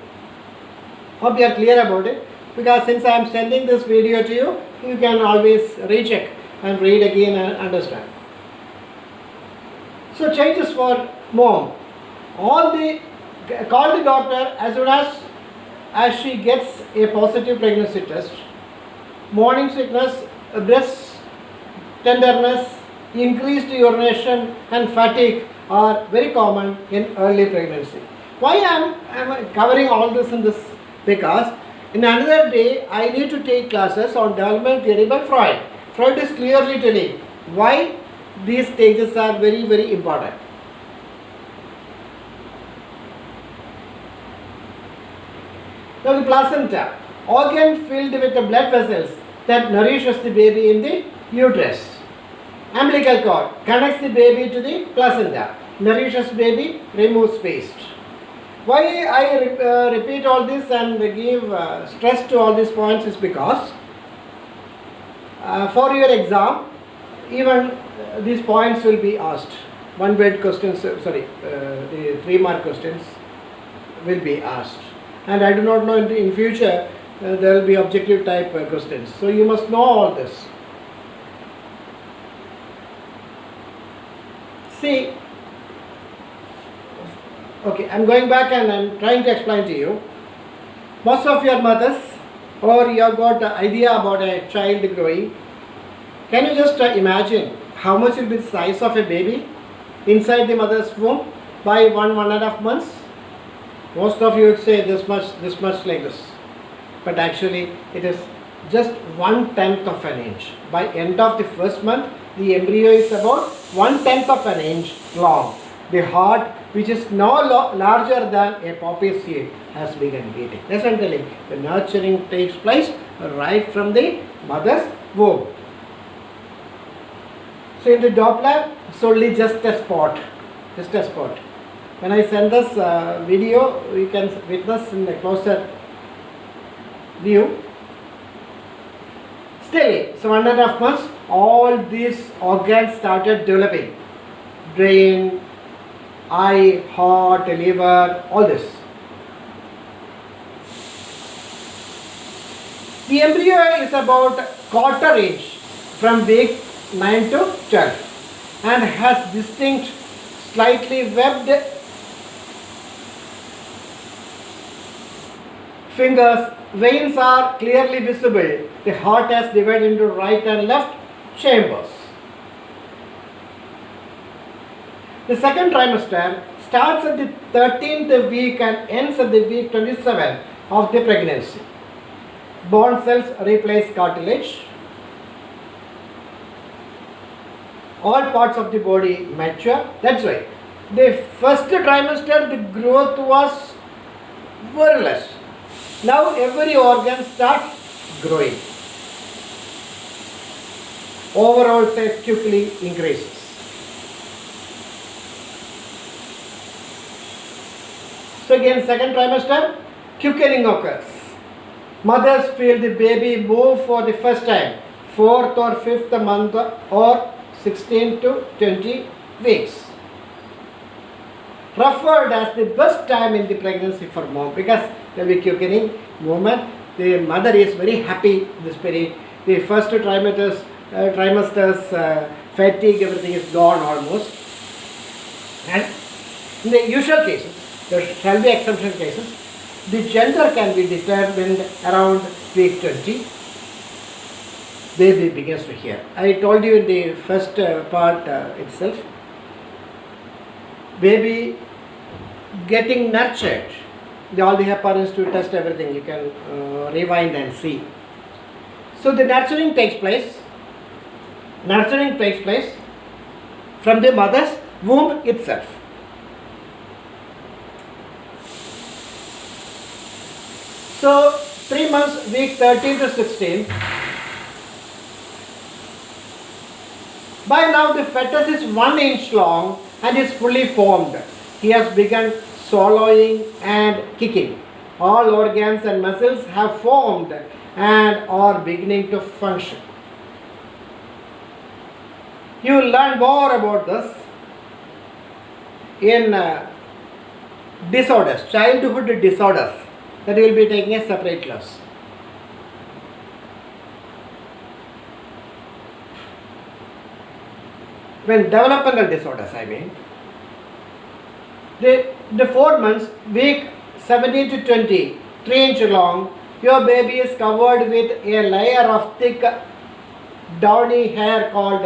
Hope you are clear about it, because since I am sending this video to you, you can always recheck and read again and understand. So changes for mom. Call the doctor as soon as she gets a positive pregnancy test. Morning sickness, breast tenderness, increased urination and fatigue are very common in early pregnancy. Why I am covering all this in this? Because in another day I need to take classes on developmental theory by Freud. Freud is clearly telling why these stages are very, very important. Now the placenta, organ filled with the blood vessels that nourishes the baby in the uterus. Umbilical cord connects the baby to the placenta, nourishes baby, removes waste. Why I repeat all this and give stress to all these points is because for your exam, even these points will be asked. One word questions, the 3-mark questions will be asked. And I do not know in future there will be objective type questions. So you must know all this. See, okay, I am going back and I am trying to explain to you. Most of your mothers, or you have got an idea about a child growing. Can you just imagine how much will be the size of a baby inside the mother's womb by 1.5 months? Most of you would say this much like this. But actually it is just 1/10 of an inch. By end of the first month, the embryo is about 1/10 of an inch long. The heart, which is no larger than a poppy seed, has begun beating. That's what I'm telling. The nurturing takes place right from the mother's womb. So in the Doppler, it's only just a spot. When I send this video, we can witness in a closer view. Still, so 1.5 months, all these organs started developing. Brain, eye, heart, liver, all this. The embryo is about 1/4 inch from week 9 to 12 and has distinct, slightly webbed fingers. Veins are clearly visible. The heart has divided into right and left chambers. The second trimester starts at the 13th week and ends at the week 27 of the pregnancy. Bone cells replace cartilage. All parts of the body mature. That's why the first trimester the growth was very less. Now every organ starts growing. Overall size quickly increases. So again, second trimester, quickening occurs. Mothers feel the baby move for the first time, 4th or 5th month or 16 to 20 weeks. Referred as the best time in the pregnancy for mom, because there will be quickening movement. The mother is very happy in the spirit. The first trimesters fatigue, everything is gone almost. And in the usual cases, there shall be exception cases, the gender can be determined around week 20. Baby begins to hear. I told you in the first part itself, baby getting nurtured. All the parents to test everything. You can rewind and see. So the nurturing takes place. Nurturing takes place from the mother's womb itself. So 3 months, week 13 to 16. By now the fetus is 1 inch long and is fully formed. He has begun swallowing and kicking. All organs and muscles have formed and are beginning to function. You will learn more about this in disorders, childhood disorders, that you will be taking a separate class. When developmental disorders, I mean, the 4 months, week 17 to 20, 3 inch long, your baby is covered with a layer of thick downy hair called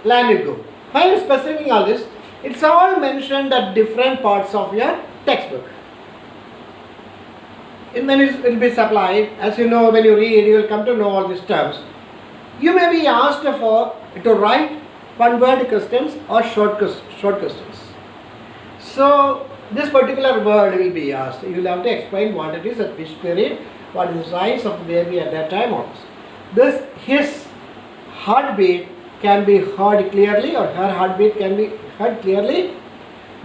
lamigo. Why am I specifying all this? It's all mentioned at different parts of your textbook. And then it will be supplied. As you know, when you read, you will come to know all these terms. You may be asked to write one word questions or short questions. So this particular word will be asked. You will have to explain what it is at which period, what is the size of the baby at that time also. His heartbeat can be heard clearly, or her heartbeat can be heard clearly.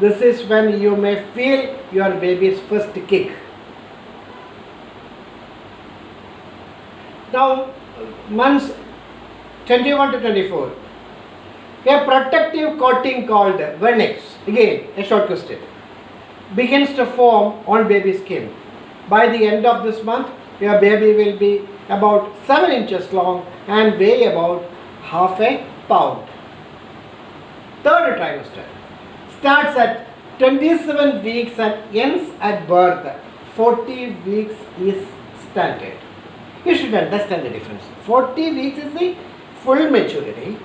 This is when you may feel your baby's first kick. Now, months 21 to 24. A protective coating called vernix, again a short question, begins to form on baby's skin. By the end of this month, your baby will be about 7 inches long and weigh about half a pound. Third trimester starts at 27 weeks and ends at birth. 40 weeks is standard. You should understand the difference. 40 weeks is the full maturity.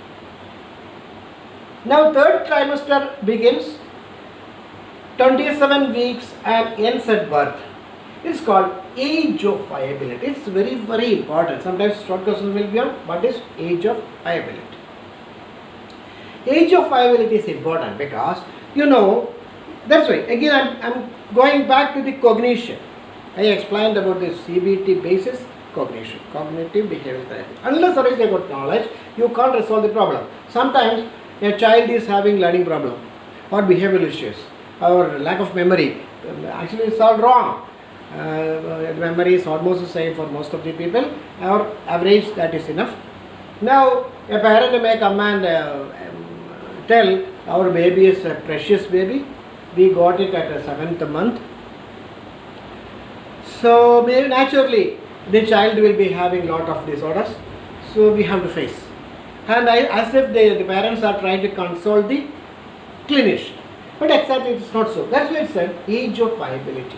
Now third trimester begins 27 weeks and ends at birth. It's called age of viability. It's very, very important. Sometimes short questions will be on what is age of viability. Age of viability is important because that's why again I'm going back to the cognition. I explained about the CBT basis cognition, cognitive behavioral therapy. Unless there is a good knowledge, you can't resolve the problem. Sometimes a child is having learning problem or behavioral issues or lack of memory. Actually, it's all wrong. Memory is almost the same for most of the people, or average, that is enough. Now, a parent may come and tell our baby is a precious baby. We got it at the 7th month. So, maybe naturally, the child will be having lot of disorders. So, we have to face. And as if the parents are trying to console the clinician. But exactly it is not so. That's why it said age of viability.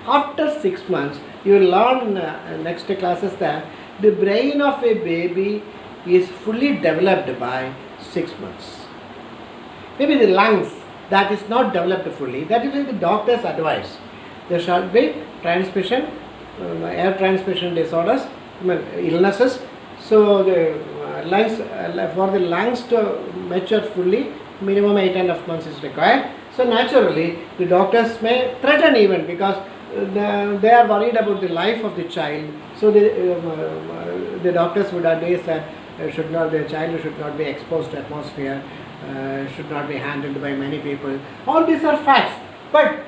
After 6 months, you will learn next classes that the brain of a baby is fully developed by 6 months. Maybe the lungs, that is not developed fully. That is the doctor's advice. There should be transmission, air transmission disorders, illnesses. So the lungs, for the lungs to mature fully, minimum 8.5 months is required. So naturally, the doctors may threaten even because they are worried about the life of the child. So the doctors would advise that the child should not be exposed to atmosphere, should not be handled by many people. All these are facts. But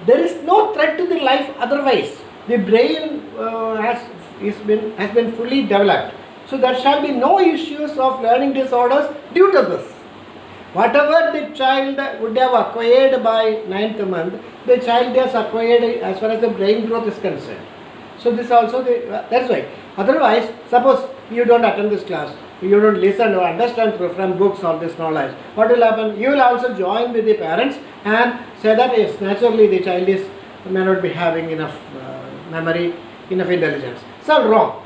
there is no threat to the life otherwise. The brain has been fully developed. So there shall be no issues of learning disorders due to this. Whatever the child would have acquired by 9th month, the child has acquired as far as the brain growth is concerned. So this also, that's why. Otherwise, suppose you don't attend this class, you don't listen or understand from books all this knowledge. What will happen? You will also join with the parents and say that yes, naturally the child may not be having enough memory, enough intelligence. It's all wrong.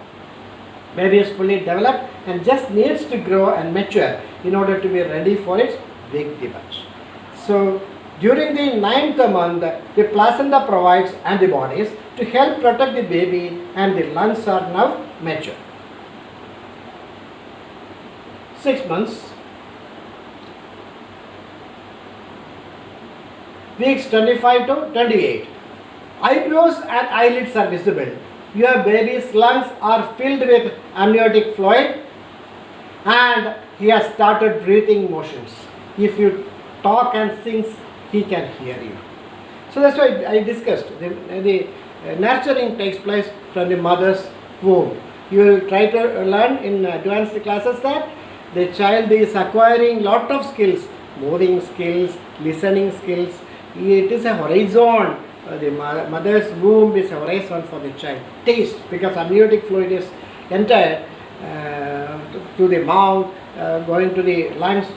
Baby is fully developed and just needs to grow and mature in order to be ready for its big debut. So during the 9th month, the placenta provides antibodies to help protect the baby and the lungs are now mature. 6 months, weeks 25 to 28. Eyebrows and eyelids are visible. Your baby's lungs are filled with amniotic fluid and he has started breathing motions. If you talk and sing, he can hear you. So that's why I discussed the nurturing takes place from the mother's womb. You will try to learn in advanced classes that the child is acquiring lot of skills, moving skills, listening skills. It is a horizon. The mother's womb is a horizon for the child. Taste, because amniotic fluid is entered to the mouth, going to the lungs,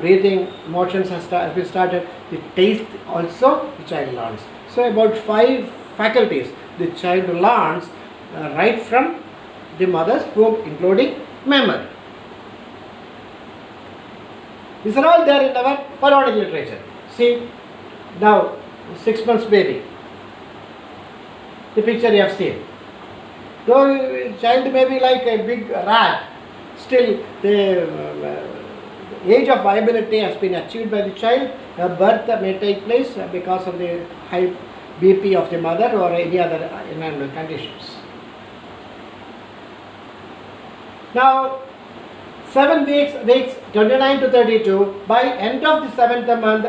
breathing motions has been started. The taste also the child learns. So about 5 faculties the child learns right from the mother's womb, including memory. These are all there in our periodic literature. See, now 6 months baby. The picture you have seen. Though child may be like a big rat, still the age of viability has been achieved by the child, a birth may take place because of the high BP of the mother or any other environmental conditions. Now, 7 weeks 29 to 32, by end of the 7th month,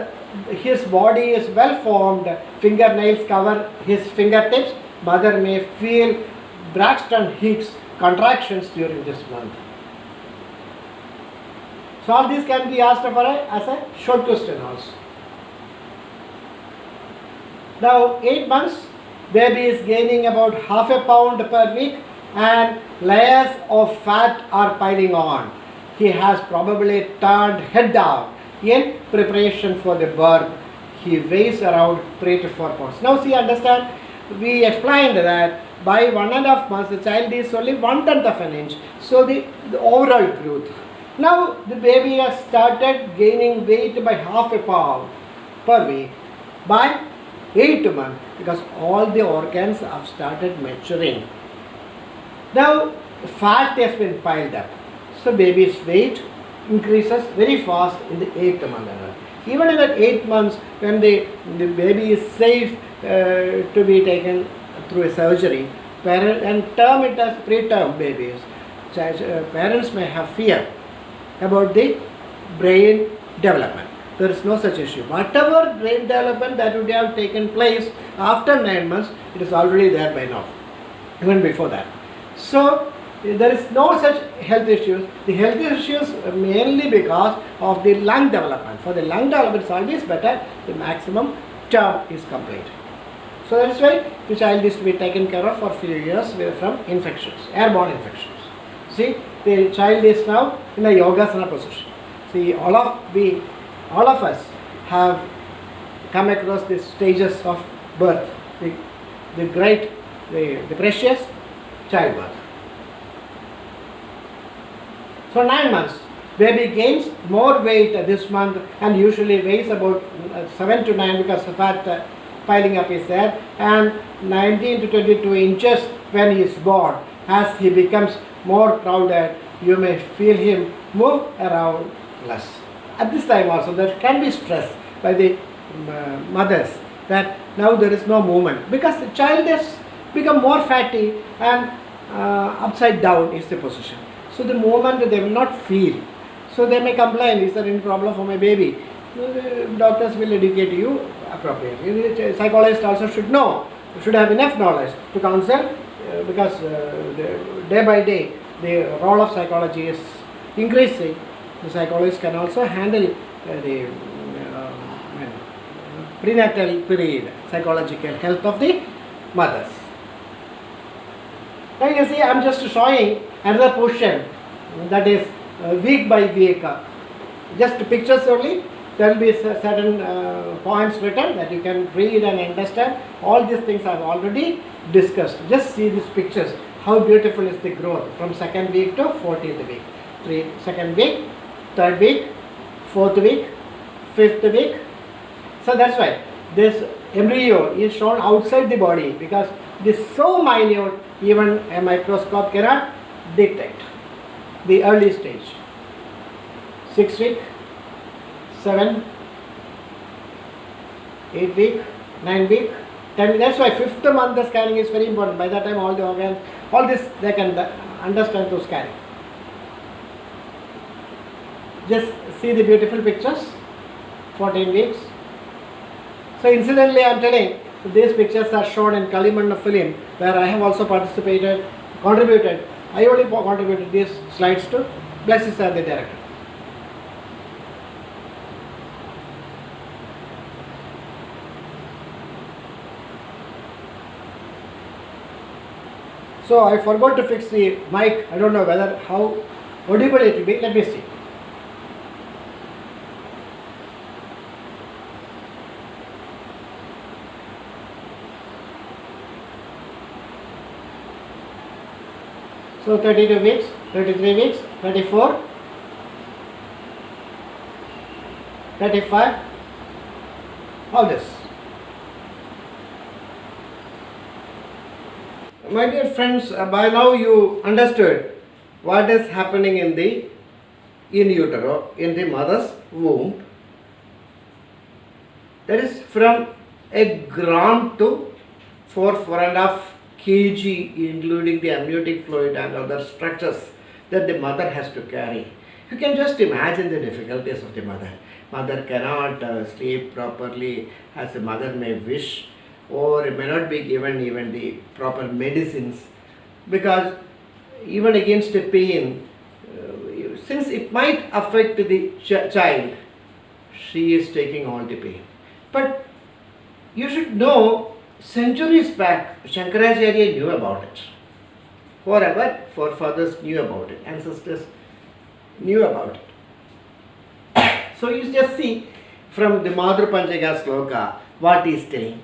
his body is well formed, fingernails cover his fingertips, mother may feel Braxton Hicks contractions during this month. So all these can be asked for as a short question also. Now 8 months, baby is gaining about half a pound per week and layers of fat are piling on. He has probably turned head down in preparation for the birth. He weighs around 3 to 4 pounds. Now see, understand, we explained that by 1.5 months the child is only 1/10 of an inch. So the overall growth. Now the baby has started gaining weight by half a pound per week by 8 months because all the organs have started maturing. Now fat has been piled up. So baby's weight increases very fast in the 8th month. Even in that 8 months, when the baby is safe to be taken through a surgery, and term it as preterm babies, parents may have fear about the brain development. There is no such issue. Whatever brain development that would have taken place after 9 months, it is already there by now, even before that. So there is no such health issues. The health issues mainly because of the lung development. For the lung development, it's always better the maximum term is complete. So that is why the child is to be taken care of for a few years from infections, airborne infections. See, the child is now in a yogasana position. See, all of us have come across the stages of birth, the precious childbirth. So 9 months, baby gains more weight this month and usually weighs about 7 to 9 because the fat piling up is there, and 19 to 22 inches when he is born. As he becomes more crowded, you may feel him move around less. At this time also there can be stress by the mothers that now there is no movement because the child has become more fatty and upside down is the position. So the movement they will not feel. So they may complain, is there any problem for my baby? Doctors will educate you appropriately. Psychologists also should know, should have enough knowledge to counsel because day by day the role of psychology is increasing. The psychologists can also handle the prenatal period, psychological health of the mothers. Now you see, I am just showing another portion that is week by week. Just pictures only. There will be certain points written that you can read and understand. All these things I have already discussed. Just see these pictures. How beautiful is the growth from 2nd week to 14th week. 2nd week, 3rd week, 4th week, 5th week. So that's why this embryo is shown outside the body because it is so minute even a microscope cannot detect the early stage. 6th week, 7, 8 week, 9 week, 10 week. That's why 5th month the scanning is very important. By that time all the organs, all this they can understand through scanning. Just see the beautiful pictures, 14 weeks. So incidentally I am telling, these pictures are shown in Kalimanna film where I have also participated, contributed. I only contributed these slides to Blessed Sir, the director. So I forgot to fix the mic. I don't know whether how audible it will be. Let me see. So 32 weeks, 33 weeks, 34, 35, all this. My dear friends, by now you understood what is happening in the in utero, in the mother's womb, that is from a gram to 4.5 kg, including the amniotic fluid and other structures that the mother has to carry. You can just imagine the difficulties of the mother. Mother cannot sleep properly as a mother may wish, or may not be given even the proper medicines, because even against the pain, since it might affect the child, she is taking all the pain. But you should know, centuries back, Shankaracharya knew about it. Forever, forefathers knew about it, ancestors knew about it. So you just see from the Madhur Panchaka sloka what he is telling.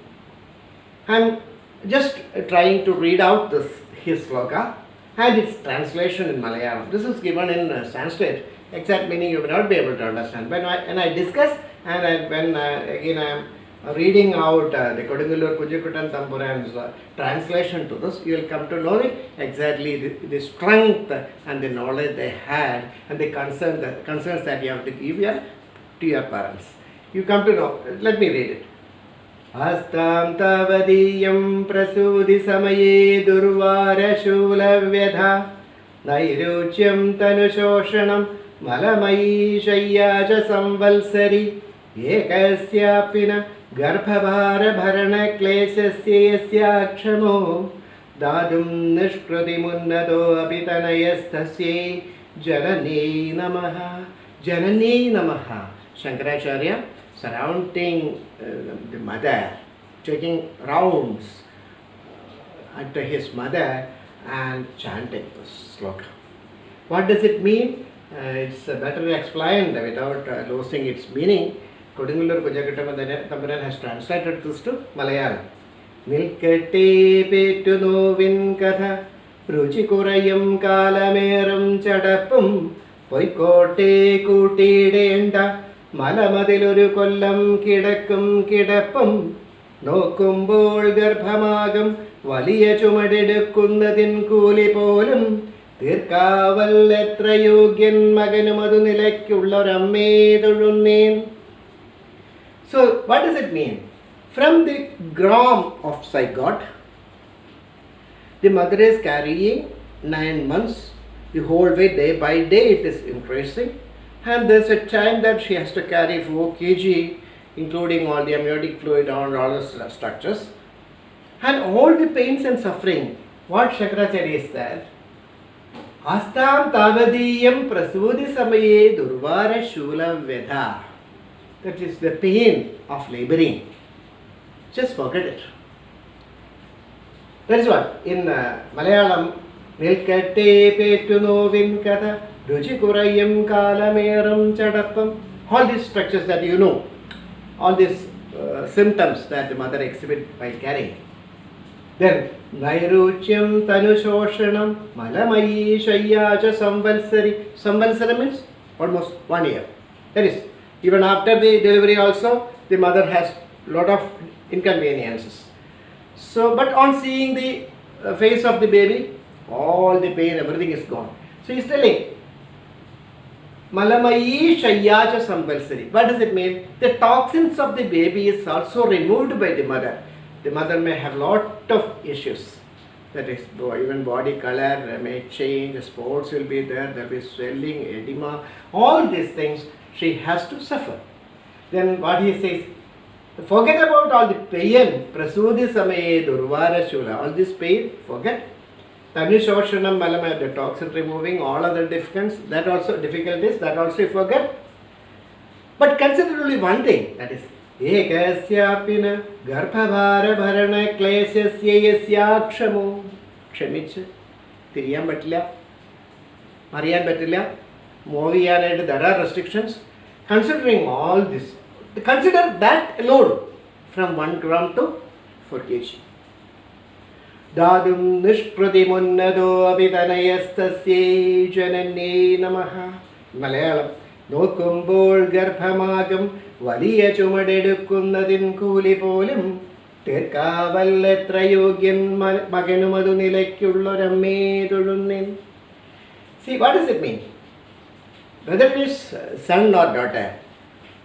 I am just trying to read out his sloka and its translation in Malayalam. This is given in Sanskrit. Exact meaning you may not be able to understand. When I discuss and when again I am reading out the Kodungalur Kujakutan Tampuran's translation to this, you will come to know exactly the strength and the knowledge they had and the concerns that you have to give to your parents. You come to know. Let me read it. Astam tavadiyam prasudi samaye durvara shula vyadha nairuchyam tanushoshanam malamayi shayyaja samvalsari ekasyapina garbhavara bharana kleshasya yasyakshamo dadum nishkriti munnado apitanayastasye janani namaha. Janani namaha. Shankaracharya surrounding the mother, taking rounds at his mother and chanting this sloka. What does it mean? It's better explained without losing its meaning. Kodungalur Kujakutan Tampuran has translated this to Malayalam. Nilkate pettu novin katha ruchikurayam kalameram chadappum poikote kutidenda മലമതിലൊരു കൊല്ലം കിടക്കും കിടപ്പും നോക്കുമ്പോൾ ഗർഭമാകും വലിയ ചുമടെടുക്കുന്നതിൻ കൂലി പോലും തീർക്കാവൽ എത്ര യോഗ്യൻ മകനും അതു നിലയ്ക്കുള്ളൊരമ്മേ തൊഴുന്നേൻ. So what does it mean? From the gram of zygote, the mother is carrying 9 months, the whole way, day by day it is increasing. And there's a time that she has to carry 4 kg, including all the amniotic fluid and all the structures. And all the pains and suffering, what Shankaracharya said, Astam tavadiyam prasudi samaye durvara shula vedha. That is the pain of laboring. Just forget it. That is what in Malayalam, Nilkate pettu novin katha ruchikurayam kalameram chadappam. All these structures that you know, all these symptoms that the mother exhibits by carrying. Then Nairuchyam Tanushoshanam Malamayi Shayyaja Samvalsari. Samvalsara means almost 1 year. That is, even after the delivery also, the mother has lot of inconveniences. So, but on seeing the face of the baby, all the pain, everything is gone. So he is telling, Malamayi Shayyaja Samvalsari. What does it mean? The toxins of the baby is also removed by the mother. The mother may have lot of issues. That is, even body color may change, spots will be there, there will be swelling, edema, all these things she has to suffer. Then what he says, forget about all the pain, prasudi samaye durvara shula, all this pain, forget. Tanishoshanam malama, the toxin removing, all other difficulties, that also you forget. But consider only one thing, that is, Ekasyapina garbhavara bharana kleshasya yasyakshamo. Ksamiച്ച് തിരിയാൻ പറ്റില്ല, അറിയാൻ പറ്റില്ല, move ചെയ്യാനായിട്ട് there are restrictions. Considering all this, consider that alone from 1 gram to 4 kg. Dadum nishpratimunnado apitanayastasye janane namaha. Malayalam. നോക്കുമ്പോൾ ഗർഭമാകും വലിയ ചുമടെടുക്കുന്നതിൻ കൂലി പോലും തീർക്കാവൽ എത്ര യോഗ്യൻ മകനും അതു നിലയ്ക്കുള്ളൊരമ്മേ തൊഴുന്നേൻ. See, what does it mean? whether it is son or daughter,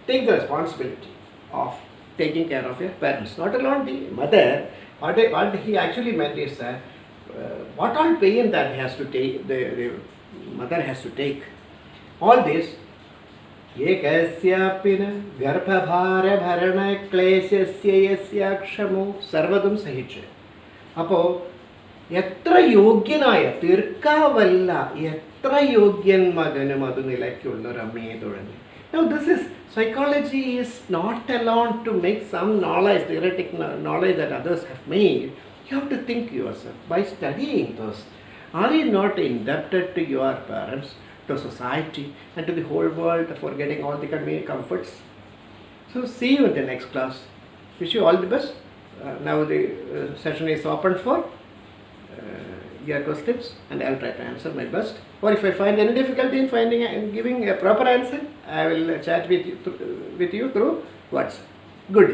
take the responsibility of taking care of your parents. Not alone the mother. What he actually meant is that what all pain that he has to take, the mother has to take. All this, एकस्यापि न गर्भभारभरणक्लेशस्य यस्य क्षमो सर्वदुം സഹിച്ച്. അപ്പോൾ എത്ര യോഗ്യനായ തീർക്കാവല്ല എത്ര യോഗ്യൻ മകനും അത് നിലയ്ക്കുള്ള ഒരു അമ്മയെ തുഴഞ്ഞു. Now this is psychology is not alone to make some knowledge, theoretic knowledge that others have made. You have to think yourself by studying this. Are you not indebted to your parents, to society, and to the whole world for getting all the convenient comforts? So see you in the next class. Wish you all the best. Now the session is open for your questions, and I'll try to answer my best. Or if I find any difficulty in finding and giving a proper answer, I will chat with you through WhatsApp. Good day.